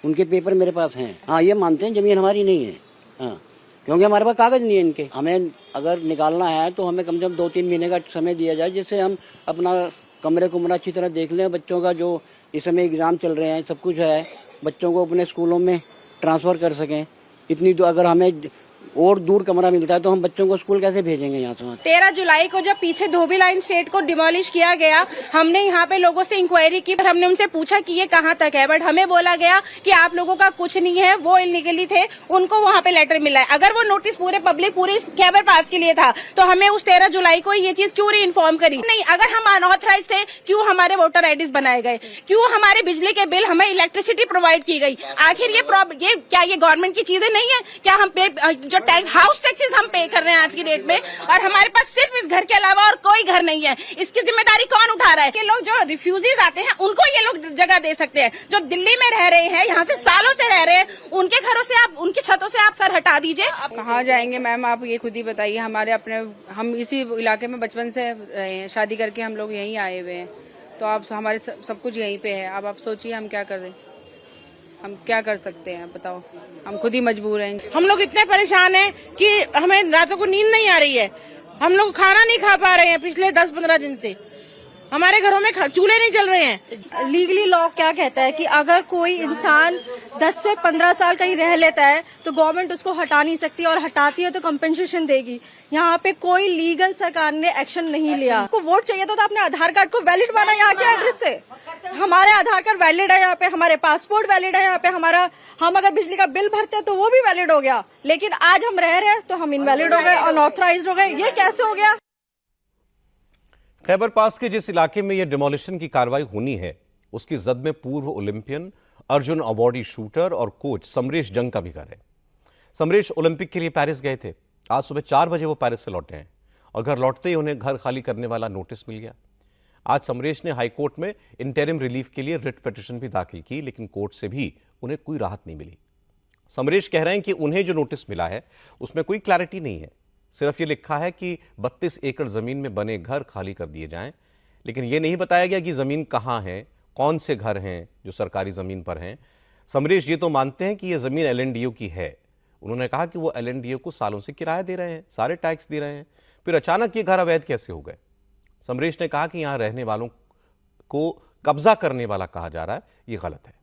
उनके पेपर मेरे पास हैं। हाँ, ये मानते हैं जमीन हमारी नहीं है। हाँ, क्योंकि हमारे पास कागज नहीं है इनके। हमें अगर निकालना है तो हमें कम से कम 2-3 महीने का समय दिया जाए, जिससे हम अपना कमरे कुमरा अच्छी तरह देख लें। बच्चों का जो इस समय एग्जाम चल रहे हैं, सब कुछ है, बच्चों को अपने स्कूलों में ट्रांसफर कर सकें। इतनी तो अगर हमें और दूर कमरा मिलता है तो हम बच्चों को स्कूल कैसे भेजेंगे यहाँ से? 13 जुलाई को जब पीछे धोबी लाइन स्टेट को डिमोलिश किया गया, हमने यहाँ पे लोगों से इंक्वायरी की, हमने उनसे पूछा कि ये कहाँ तक है, बट हमें बोला गया कि आप लोगों का कुछ नहीं है, वो इलीगली थे, उनको वहाँ पे लेटर मिला है। अगर वो नोटिस पूरे पब्लिक पूरी खैबर पास के लिए था तो हमें उस 13 जुलाई को ये चीज क्यों इन्फॉर्म करी नहीं? अगर हम अनऑथराइज थे, क्यों हमारे वोटर आईडीज बनाए गए? क्यों हमारे बिजली के बिल, हमें इलेक्ट्रिसिटी प्रोवाइड की गई? आखिर ये क्या ये गवर्नमेंट की चीजें नहीं है? क्या हम पे जो टैक्स हाउस टैक्सेस हम पे कर रहे हैं आज की डेट में, और हमारे पास सिर्फ इस घर के अलावा और कोई घर नहीं है? इसकी जिम्मेदारी कौन उठा रहा है? कि लोग जो रिफ्यूजीज आते हैं उनको ये लोग जगह दे सकते हैं। जो दिल्ली में रह रहे हैं, यहाँ से सालों से रह रहे हैं, उनके घरों से आप, उनकी छतों से आप सर हटा दीजिए। आप कहाँ जाएंगे मैम, आप ये खुद ही बताइए। हमारे अपने, हम इसी इलाके में बचपन से रहे हैं, शादी करके हम लोग यहीं आए हुए हैं, तो आप हमारे सब कुछ यहीं पे है। अब आप सोचिए हम क्या कर दें, हम क्या कर सकते हैं बताओ? हम खुद ही मजबूर हैं। हम लोग इतने परेशान हैं कि हमें रातों को नींद नहीं आ रही है। हम लोग खाना नहीं खा पा रहे हैं पिछले 10-15 दिन से। हमारे घरों में चूल्हे नहीं जल रहे हैं। लीगली लॉ क्या कहता है कि अगर कोई इंसान 10 से 15 साल कहीं रह लेता है तो गवर्नमेंट उसको हटा नहीं सकती, और हटाती है तो कंपेंसेशन देगी। यहाँ पे कोई लीगल सरकार ने एक्शन नहीं लिया। आपको वोट चाहिए तो आपने आधार कार्ड को वैलिड माना यहाँ के एड्रेस से। हमारे आधार कार्ड वैलिड है यहाँ पे, हमारे पासपोर्ट वैलिड है यहाँ पे, हम अगर बिजली का बिल भरते हैं तो वो भी वैलिड हो गया। लेकिन आज हम रह रहे हैं तो हम इनवैलिड हो गए, अनऑथराइज्ड हो गए। ये कैसे हो गया? खैबर पास के जिस इलाके में यह डिमोलिशन की कार्रवाई होनी है, उसकी जद में पूर्व ओलंपियन, अर्जुन अवॉर्डी शूटर और कोच समरेश जंग का भी घर है। समरेश ओलंपिक के लिए पेरिस गए थे। आज सुबह 4 बजे वो पेरिस से लौटे हैं और घर लौटते ही उन्हें घर खाली करने वाला नोटिस मिल गया। आज समरेश ने हाईकोर्ट में इंटरिम रिलीफ के लिए रिट पिटीशन भी दाखिल की, लेकिन कोर्ट से भी उन्हें कोई राहत नहीं मिली। समरेश कह रहे हैं कि उन्हें जो नोटिस मिला है उसमें कोई क्लैरिटी नहीं है। सिर्फ ये लिखा है कि 32 एकड़ जमीन में बने घर खाली कर दिए जाएं, लेकिन ये नहीं बताया गया कि जमीन कहां है, कौन से घर हैं जो सरकारी जमीन पर हैं। समरेश ये तो मानते हैं कि यह जमीन एलएनडीओ की है। उन्होंने कहा कि वो एलएनडीओ को सालों से किराया दे रहे हैं, सारे टैक्स दे रहे हैं, फिर अचानक ये घर अवैध कैसे हो गए? समरेश ने कहा कि यहां रहने वालों को कब्जा करने वाला कहा जा रहा है, ये गलत है।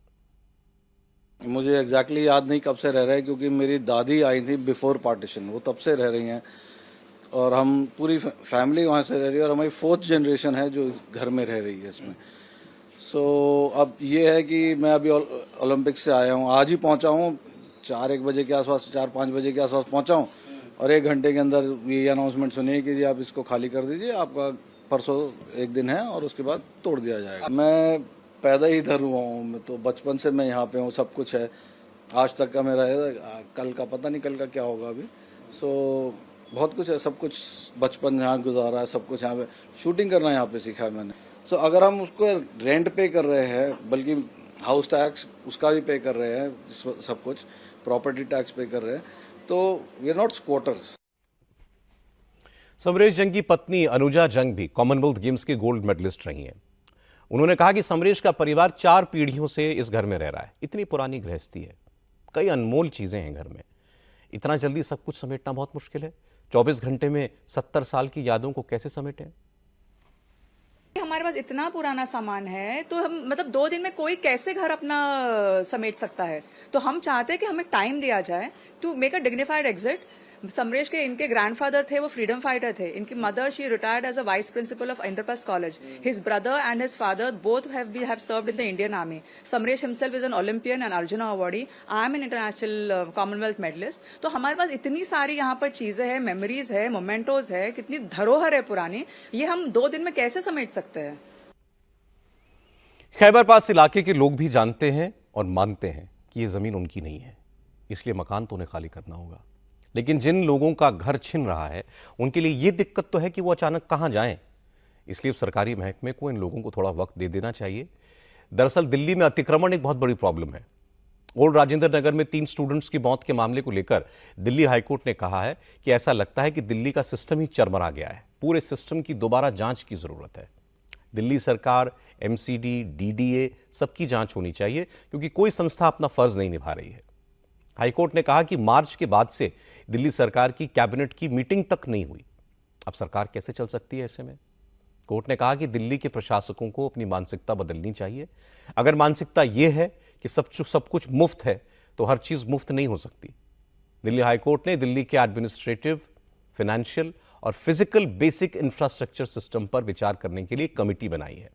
मुझे एग्जैक्टली याद नहीं कब से रह रहे हैं, क्योंकि मेरी दादी आई थी बिफोर पार्टीशन, वो तब से रह रही हैं और हम पूरी फैमिली वहाँ से रह रही है और हमारी 4th जनरेशन है जो इस घर में रह रही है इसमें। सो अब ये है कि मैं अभी ओलंपिक से आया हूँ, आज ही पहुँचा हूँ, 4-1 बजे के आसपास, 4-5 बजे के आसपास पहुँचा हूँ और 1 घंटे के अंदर ये अनाउंसमेंट सुनिए कि जी आप इसको खाली कर दीजिए, आपका परसों एक दिन है और उसके बाद तोड़ दिया जाएगा। मैं पैदा ही इधर हुआ हूँ, मैं तो बचपन से मैं यहाँ पे हूँ, सब कुछ है, आज तक का मेरा है, कल का पता नहीं कल का क्या होगा अभी। सो बहुत कुछ है, सब कुछ बचपन यहाँ गुजारा है, सब कुछ यहाँ पे शूटिंग करना यहाँ पे सीखा है मैंने। सो अगर हम उसको रेंट पे कर रहे हैं, बल्कि हाउस टैक्स उसका भी पे कर रहे हैं, सब कुछ प्रॉपर्टी टैक्स पे कर रहे हैं, तो we are not squatters. Samaresh Jung की पत्नी अनुजा जंग भी कॉमनवेल्थ गेम्स के गोल्ड मेडलिस्ट रही हैं। उन्होंने कहा कि समरेश का परिवार 4 पीढ़ियों से इस घर में रह रहा है। इतनी पुरानी गृहस्थी है, कई अनमोल चीजें हैं घर में, इतना जल्दी सब कुछ समेटना बहुत मुश्किल है। 24 घंटे में 70 साल की यादों को कैसे समेटें? हमारे पास इतना पुराना सामान है तो हम मतलब 2 दिन में कोई कैसे घर अपना समेट सकता है। तो हम चाहते हैं कि हमें टाइम दिया जाए to make a dignified exit, Samaresh के इनके ग्रैंडफादर थे, वो फ्रीडम फाइटर थे. इनकी mother, she retired as a vice principal of Indraprastha college. His brother and his father both have served in the Indian army. Samaresh himself is an Olympian and Arjuna awardee. I am an international commonwealth medalist. तो हमारे पास इतनी सारी यहाँ पर चीजें हैं, मेमोरीज है, मोमेंटोज है, कितनी धरोहर है पुरानी. ये हम 2 दिन में कैसे समेट सकते हैं? खैबर पास इलाके के लोग भी जानते हैं और मानते हैं कि ये जमीन उनकी नहीं है, इसलिए मकान तो उन्हें खाली करना होगा. लेकिन जिन लोगों का घर छिन रहा है उनके लिए ये दिक्कत तो है कि वो अचानक कहां जाएं. इसलिए सरकारी महकमे को इन लोगों को थोड़ा वक्त दे देना चाहिए. दरअसल दिल्ली में अतिक्रमण एक बहुत बड़ी प्रॉब्लम है. ओल्ड राजेंद्र नगर में 3 स्टूडेंट्स की मौत के मामले को लेकर दिल्ली हाईकोर्ट ने कहा है कि ऐसा लगता है कि दिल्ली का सिस्टम ही चरमरा गया है. पूरे सिस्टम की दोबारा जांच की जरूरत है. दिल्ली सरकार, एमसीडी, डीडीए सबकी जांच होनी चाहिए क्योंकि कोई संस्था अपना फर्ज नहीं निभा रही है. हाईकोर्ट ने कहा कि मार्च के बाद से दिल्ली सरकार की कैबिनेट की मीटिंग तक नहीं हुई. अब सरकार कैसे चल सकती है ऐसे में? कोर्ट ने कहा कि दिल्ली के प्रशासकों को अपनी मानसिकता बदलनी चाहिए. अगर मानसिकता यह है कि सब कुछ मुफ्त है तो हर चीज मुफ्त नहीं हो सकती. दिल्ली हाईकोर्ट ने दिल्ली के एडमिनिस्ट्रेटिव, फाइनेंशियल और फिजिकल बेसिक इंफ्रास्ट्रक्चर सिस्टम पर विचार करने के लिए कमेटी बनाई है.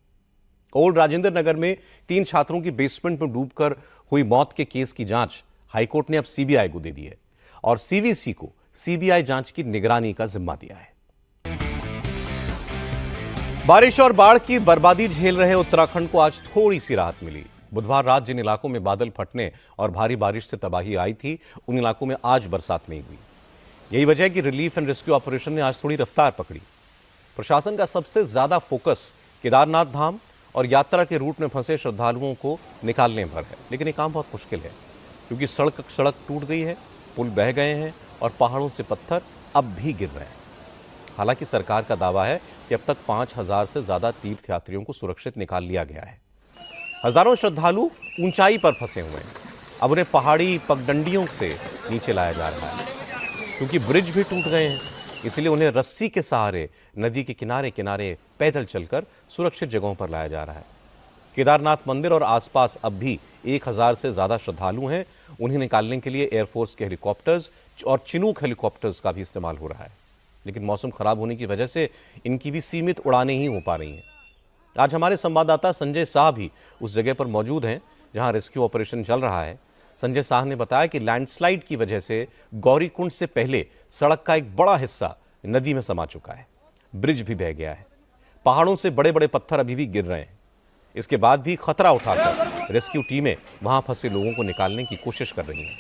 ओल्ड राजेंद्र नगर में 3 छात्रों की बेसमेंट में डूबकर हुई मौत के केस की जांच हाईकोर्ट ने अब सीबीआई को दे दी है और सीवीसी को सीबीआई जांच की निगरानी का जिम्मा दिया है. बारिश और बाढ़ की बर्बादी झेल रहे उत्तराखंड को आज थोड़ी सी राहत मिली. बुधवार रात जिन इलाकों में बादल फटने और भारी बारिश से तबाही आई थी उन इलाकों में आज बरसात नहीं हुई. यही वजह है कि रिलीफ एंड रेस्क्यू ऑपरेशन ने आज थोड़ी रफ्तार पकड़ी. प्रशासन का सबसे ज्यादा फोकस केदारनाथ धाम और यात्रा के रूट में फंसे श्रद्धालुओं को निकालने पर है. लेकिन ये काम बहुत मुश्किल है क्योंकि सड़क टूट गई है, पुल बह गए हैं और पहाड़ों से पत्थर अब भी गिर रहे हैं. हालांकि सरकार का दावा है कि अब तक 5000 से ज्यादा तीर्थयात्रियों को सुरक्षित निकाल लिया गया है. हजारों श्रद्धालु ऊंचाई पर फंसे हुए हैं. अब उन्हें पहाड़ी पगडंडियों से नीचे लाया जा रहा है क्योंकि ब्रिज भी टूट गए हैं. इसलिए उन्हें रस्सी के सहारे नदी के किनारे किनारे पैदल चलकर सुरक्षित जगहों पर लाया जा रहा है. केदारनाथ मंदिर और आसपास अब भी 1000 से ज्यादा श्रद्धालु हैं. उन्हें निकालने के लिए एयरफोर्स के हेलीकॉप्टर्स और चिनूक हेलीकॉप्टर्स का भी इस्तेमाल हो रहा है. लेकिन मौसम खराब होने की वजह से इनकी भी सीमित उड़ानें ही हो पा रही हैं. आज हमारे संवाददाता संजय शाह भी उस जगह पर मौजूद हैं जहां रेस्क्यू ऑपरेशन चल रहा है. संजय शाह ने बताया कि लैंडस्लाइड की वजह से गौरीकुंड से पहले सड़क का एक बड़ा हिस्सा नदी में समा चुका है. ब्रिज भी बह गया है. पहाड़ों से बड़े बड़े पत्थर अभी भी गिर रहे हैं. इसके बाद भी खतरा उठाकर रेस्क्यू टीमें वहां फंसे लोगों को निकालने की कोशिश कर रही हैं.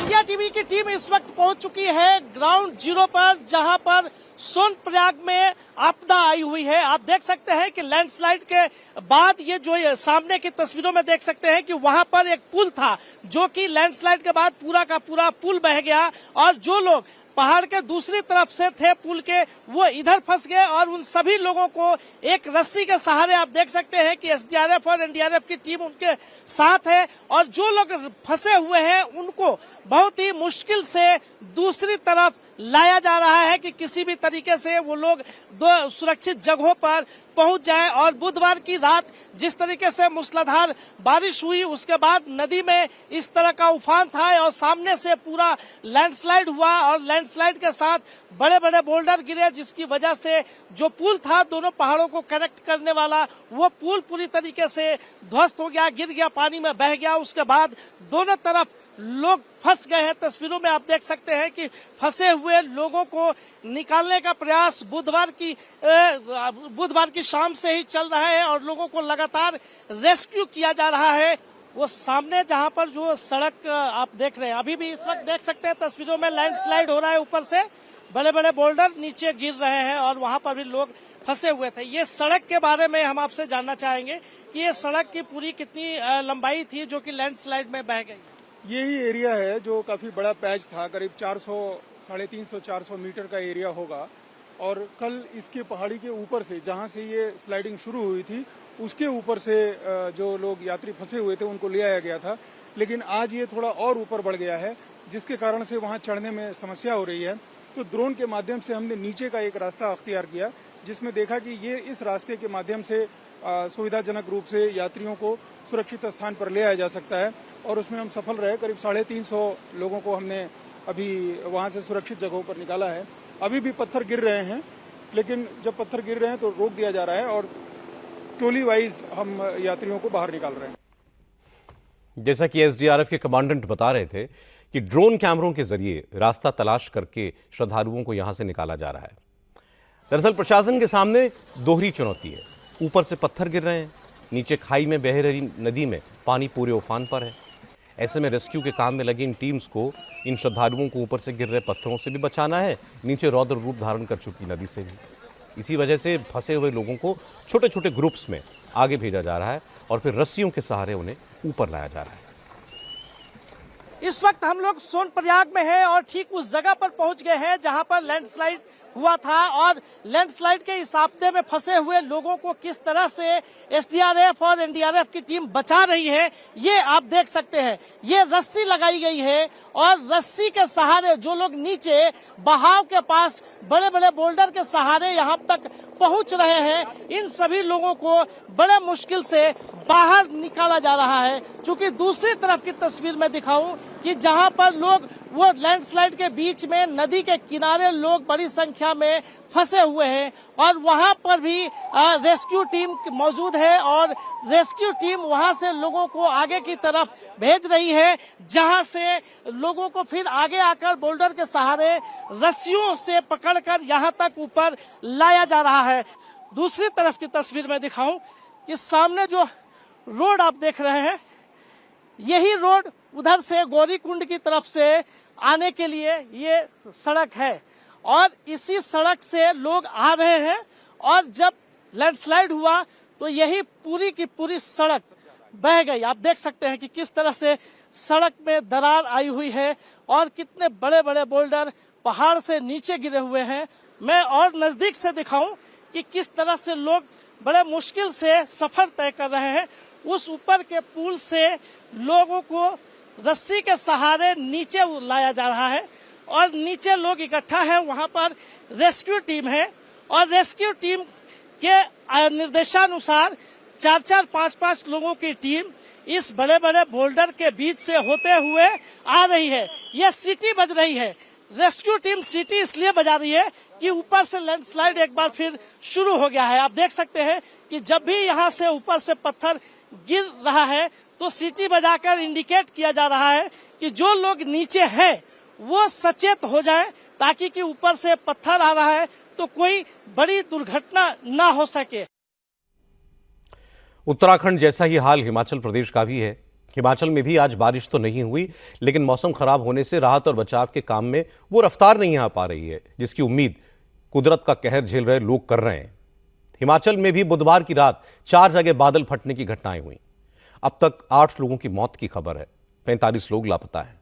इंडिया टीवी की टीम इस वक्त पहुंच चुकी है ग्राउंड जीरो पर, जहां पर सोनप्रयाग में आपदा आई हुई है. आप देख सकते हैं कि लैंडस्लाइड के बाद ये जो सामने की तस्वीरों में देख सकते हैं कि वहां पर एक पुल था जो कि लैंडस्लाइड के बाद पूरा का पूरा पुल बह गया और जो लोग पहाड़ के दूसरी तरफ से थे पुल के वो इधर फंस गए और उन सभी लोगों को एक रस्सी के सहारे आप देख सकते हैं कि एसडीआरएफ और एनडीआरएफ की टीम उनके साथ है और जो लोग फंसे हुए हैं उनको बहुत ही मुश्किल से दूसरी तरफ लाया जा रहा है कि किसी भी तरीके से वो लोग सुरक्षित जगहों पर पहुंच जाए. और बुधवार की रात जिस तरीके से मूसलाधार बारिश हुई उसके बाद नदी में इस तरह का उफान था और सामने से पूरा लैंडस्लाइड हुआ और लैंडस्लाइड के साथ बड़े बड़े बोल्डर गिरे जिसकी वजह से जो पुल था दोनों पहाड़ों को कनेक्ट करने वाला वो पुल पूरी तरीके से ध्वस्त हो गया, गिर गया, पानी में बह गया. उसके बाद दोनों तरफ लोग फंस गए हैं. तस्वीरों में आप देख सकते हैं कि फंसे हुए लोगों को निकालने का प्रयास बुधवार की शाम से ही चल रहा है और लोगों को लगातार रेस्क्यू किया जा रहा है. वो सामने जहां पर जो सड़क आप देख रहे हैं अभी भी इस वक्त देख सकते हैं तस्वीरों में लैंडस्लाइड हो रहा है. ऊपर से बड़े बड़े बोल्डर नीचे गिर रहे हैं और वहां पर भी लोग फंसे हुए थे. ये सड़क के बारे में हम आपसे जानना चाहेंगे कि ये सड़क की पूरी कितनी लंबाई थी जो कि लैंडस्लाइड में बह गई. यही एरिया है जो काफी बड़ा पैच था, करीब 350-400 मीटर का एरिया होगा. और कल इसके पहाड़ी के ऊपर से जहां से ये स्लाइडिंग शुरू हुई थी उसके ऊपर से जो लोग यात्री फंसे हुए थे उनको ले आया गया था. लेकिन आज ये थोड़ा और ऊपर बढ़ गया है जिसके कारण से वहां चढ़ने में समस्या हो रही है. तो ड्रोन के माध्यम से हमने नीचे का एक रास्ता अख्तियार किया जिसमें देखा कि ये इस रास्ते के माध्यम से सुविधाजनक रूप से यात्रियों को सुरक्षित स्थान पर ले आया जा सकता है और उसमें हम सफल रहे। करीब 350 लोगों को हमने अभी वहां से सुरक्षित जगहों पर निकाला है। अभी भी पत्थर गिर रहे हैं, लेकिन जब पत्थर गिर रहे हैं तो रोक दिया जा रहा है और टोली वाइज हम यात्रियों को बाहर निकाल रहे हैं। जैसा कि एसडीआरएफ के कमांडेंट बता रहे थे कि ड्रोन कैमरों के जरिए रास्ता तलाश करके श्रद्धालुओं को यहां से निकाला जा रहा है। दरअसल प्रशासन के सामने दोहरी चुनौती है। ऊपर से पत्थर गिर रहे हैं, नीचे खाई में बह रही नदी में पानी पूरे उफान पर है। ऐसे में रेस्क्यू के काम में लगी इन टीम्स को इन श्रद्धालुओं को ऊपर से गिर रहे पत्थरों से भी बचाना है, नीचे रौद्र रूप धारण कर चुकी नदी से भी। इसी वजह से फंसे हुए लोगों को छोटे छोटे ग्रुप्स में आगे भेजा जा रहा है और फिर रस्सियों के सहारे उन्हें ऊपर लाया जा रहा है। इस वक्त हम लोग सोनप्रयाग में हैं और ठीक उस जगह पर पहुंच गए हैं जहां पर लैंडस्लाइड हुआ था और लैंडस्लाइड के इस आपदे में फंसे हुए लोगों को किस तरह से एसडीआरएफ और एनडीआरएफ की टीम बचा रही है ये आप देख सकते हैं। ये रस्सी लगाई गई है और रस्सी के सहारे जो लोग नीचे बहाव के पास बड़े बड़े बोल्डर के सहारे यहाँ तक पहुंच रहे हैं, इन सभी लोगों को बड़े मुश्किल से बाहर निकाला जा रहा है। चूंकि दूसरी तरफ की तस्वीर में दिखाऊं कि जहां पर लोग वो लैंडस्लाइड के बीच में नदी के किनारे लोग बड़ी संख्या में फंसे हुए हैं और वहां पर भी रेस्क्यू टीम मौजूद है और रेस्क्यू टीम वहां से लोगों को आगे की तरफ भेज रही है, जहां से लोगों को फिर आगे आकर बोल्डर के सहारे रस्सियों से पकड़कर यहां तक ऊपर लाया जा रहा है। दूसरी तरफ की तस्वीर में दिखाऊं कि सामने जो रोड आप देख रहे हैं, यही रोड उधर से गौरीकुंड की तरफ से आने के लिए ये सड़क है और इसी सड़क से लोग आ रहे हैं और जब लैंडस्लाइड हुआ तो यही पूरी की पूरी सड़क बह गई। आप देख सकते हैं कि किस तरह से सड़क में दरार आई हुई है और कितने बड़े बड़े बोल्डर पहाड़ से नीचे गिरे हुए हैं। मैं और नजदीक से दिखाऊं कि किस तरह से लोग बड़े मुश्किल से सफर तय कर रहे हैं। उस ऊपर के पुल से लोगों को रस्सी के सहारे नीचे लाया जा रहा है और नीचे लोग इकट्ठा है। वहां पर रेस्क्यू टीम है और रेस्क्यू टीम के निर्देशानुसार 4-4, 5-5 लोगों की टीम इस बड़े बड़े बोल्डर के बीच से होते हुए आ रही है। यह सीटी बज रही है। रेस्क्यू टीम सीटी इसलिए बजा रही है कि ऊपर से लैंडस्लाइड एक बार फिर शुरू हो गया है। आप देख सकते हैं कि जब भी यहाँ से ऊपर से पत्थर गिर रहा है तो सीटी बजाकर इंडिकेट किया जा रहा है कि जो लोग नीचे हैं वो सचेत हो जाए ताकि कि ऊपर से पत्थर आ रहा है तो कोई बड़ी दुर्घटना ना हो सके। उत्तराखंड जैसा ही हाल हिमाचल प्रदेश का भी है। हिमाचल में भी आज बारिश तो नहीं हुई, लेकिन मौसम खराब होने से राहत और बचाव के काम में वो रफ्तार नहीं आ पा रही है जिसकी उम्मीद कुदरत का कहर झेल रहे लोग कर रहे हैं। हिमाचल में भी बुधवार की रात 4 जगह बादल फटने की घटनाएं हुई। अब तक 8 लोगों की मौत की खबर है, 45 लोग लापता हैं।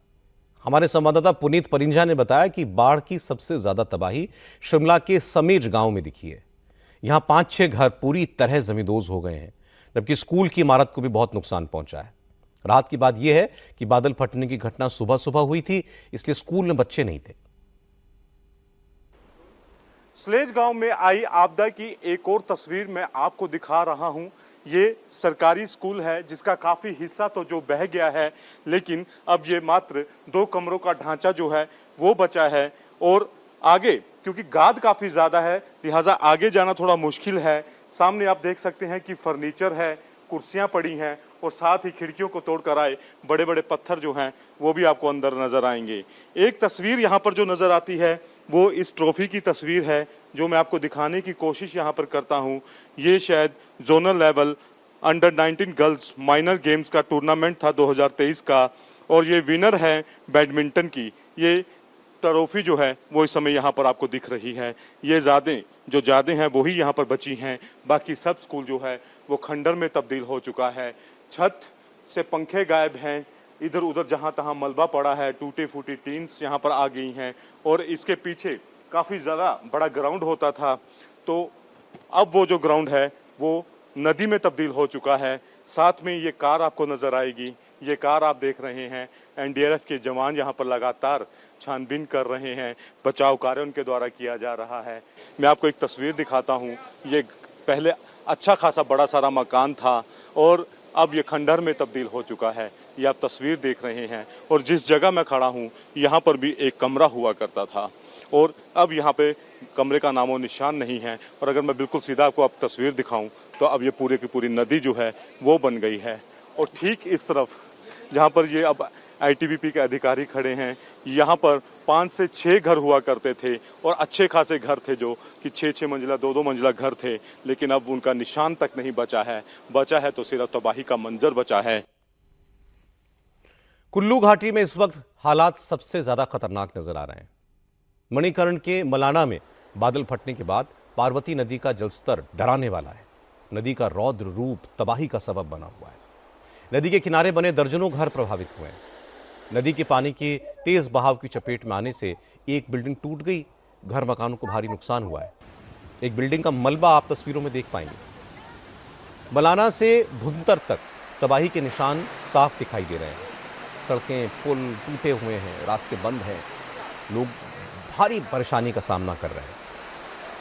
हमारे संवाददाता पुनीत परिंजा ने बताया कि बाढ़ की सबसे ज्यादा तबाही शिमला के समेज गांव में दिखी है। यहां 5-6 घर पूरी तरह जमींदोज हो गए हैं, जबकि स्कूल की इमारत को भी बहुत नुकसान पहुंचा है। रात की बात यह है कि बादल फटने की घटना सुबह सुबह हुई थी, इसलिए स्कूल में बच्चे नहीं थे। स्लेज गांव में आई आपदा की एक और तस्वीर मैं आपको दिखा रहा हूं। ये सरकारी स्कूल है जिसका काफी हिस्सा तो जो बह गया है, लेकिन अब ये मात्र 2 कमरों का ढांचा जो है वो बचा है और आगे क्योंकि गाद काफी ज्यादा है लिहाजा आगे जाना थोड़ा मुश्किल है। सामने आप देख सकते हैं कि फर्नीचर है, कुर्सियां पड़ी हैं और साथ ही खिड़कियों को तोड़कर आए बड़े बड़े पत्थर जो हैं वो भी आपको अंदर नजर आएंगे। एक तस्वीर यहाँ पर जो नजर आती है वो इस ट्रॉफी की तस्वीर है जो मैं आपको दिखाने की कोशिश यहाँ पर करता हूँ। ये शायद zonal level under 19 girls minor games का टूर्नामेंट था 2023 का और ये विनर है बैडमिंटन की। ये ट्रॉफी जो है वो इस समय यहाँ पर आपको दिख रही है। ये ज़्यादा हैं वही यहाँ पर बची हैं, बाकी सब स्कूल जो है वो खंडर में तब्दील हो चुका है। छत से पंखे गायब हैं, इधर उधर जहाँ तहाँ मलबा पड़ा है, टूटी फूटी टीन्स यहाँ पर आ गई हैं और इसके पीछे काफ़ी ज़्यादा बड़ा ग्राउंड होता था तो अब वो जो ग्राउंड है वो नदी में तब्दील हो चुका है। साथ में ये कार आपको नज़र आएगी, ये कार आप देख रहे हैं एनडीआरएफ के जवान यहाँ पर लगातार छानबीन कर रहे हैं, बचाव कार्य उनके द्वारा किया जा रहा है। मैं आपको एक तस्वीर दिखाता हूँ। ये पहले अच्छा खासा बड़ा सारा मकान था और अब ये खंडहर में तब्दील हो चुका है। ये आप तस्वीर देख रहे हैं और जिस जगह मैं खड़ा हूँ यहाँ पर भी एक कमरा हुआ करता था और अब यहाँ पे कमरे का नामो निशान नहीं है। और अगर मैं बिल्कुल सीधा आपको अब तस्वीर दिखाऊं तो अब ये पूरे की पूरी नदी जो है वो बन गई है। और ठीक इस तरफ जहाँ पर ये अब आईटीबीपी के अधिकारी खड़े हैं, यहाँ पर 5 से 6 घर हुआ करते थे और अच्छे खासे घर थे जो कि 6-6 मंजिला 2-2 मंजिला घर थे, लेकिन अब उनका निशान तक नहीं बचा है। बचा है तो सिर्फ तबाही का मंजर बचा है। कुल्लू घाटी में इस वक्त हालात सबसे ज्यादा खतरनाक नजर आ रहे हैं। मणिकर्ण के मलाना में बादल फटने के बाद पार्वती नदी का जलस्तर डराने वाला है। नदी का रौद्र रूप तबाही का सबब बना हुआ है। नदी के किनारे बने दर्जनों घर प्रभावित हुए हैं। नदी के पानी के तेज बहाव की चपेट में आने से एक बिल्डिंग टूट गई, घर मकानों को भारी नुकसान हुआ है। एक बिल्डिंग का मलबा आप तस्वीरों में देख पाएंगे। मलाना से भुंतर तक तबाही के निशान साफ दिखाई दे रहे हैं। सड़कें पुल टूटे हुए हैं, रास्ते बंद हैं, लोग भारी परेशानी का सामना कर रहे हैं।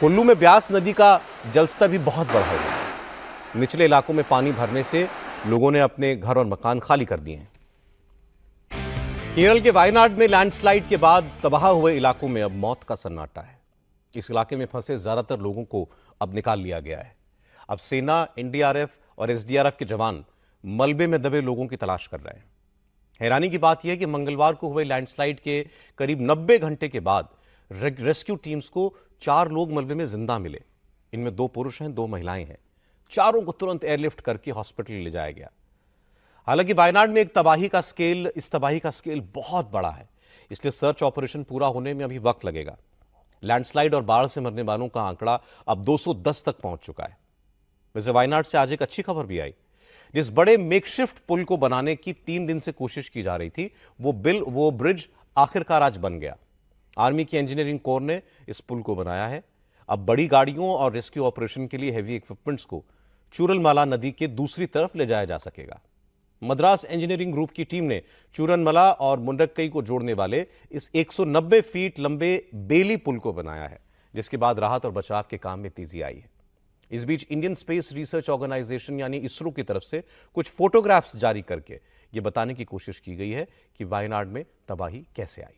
कुल्लू में ब्यास नदी का जलस्तर भी बहुत बढ़ा हुआ है। निचले इलाकों में पानी भरने से लोगों ने अपने घर और मकान खाली कर दिए हैं। केरल के वायनाड में लैंडस्लाइड के बाद तबाह हुए इलाकों में अब मौत का सन्नाटा है। इस इलाके में फंसे ज्यादातर लोगों को अब निकाल लिया गया है। अब सेना, एनडीआरएफ और एसडीआरएफ के जवान मलबे में दबे लोगों की तलाश कर रहे हैं। हैरानी की बात यह है कि मंगलवार को हुए लैंडस्लाइड के करीब 90 घंटे के बाद रेस्क्यू टीम्स को 4 लोग मलबे में जिंदा मिले। इनमें 2 पुरुष हैं, 2 महिलाएं हैं। चारों को तुरंत एयरलिफ्ट करके हॉस्पिटल ले जाया गया। हालांकि वायनाड में इस तबाही का स्केल बहुत बड़ा है, इसलिए सर्च ऑपरेशन पूरा होने में अभी वक्त लगेगा। लैंडस्लाइड और बाढ़ से मरने वालों का आंकड़ा अब 210 तक पहुंच चुका है। वैसे वायनाड से आज एक अच्छी खबर भी आई। जिस बड़े मेकशिफ्ट पुल को बनाने की 3 दिन से कोशिश की जा रही थी, वो ब्रिज आखिरकार आज बन गया। आर्मी की इंजीनियरिंग कोर ने इस पुल को बनाया है। अब बड़ी गाड़ियों और रेस्क्यू ऑपरेशन के लिए हेवी इक्विपमेंट्स को चूरनमला नदी के दूसरी तरफ ले जाया जा सकेगा। मद्रास इंजीनियरिंग ग्रुप की टीम ने चूरनमला और मुंडक्कई को जोड़ने वाले इस 190 फीट लंबे बेली पुल को बनाया है, जिसके बाद राहत और बचाव के काम में तेजी आई है। इस बीच इंडियन स्पेस रिसर्च ऑर्गेनाइजेशन यानी इसरो की तरफ से कुछ फोटोग्राफ्स जारी करके यह बताने की कोशिश की गई है कि वायनाड में तबाही कैसे आई।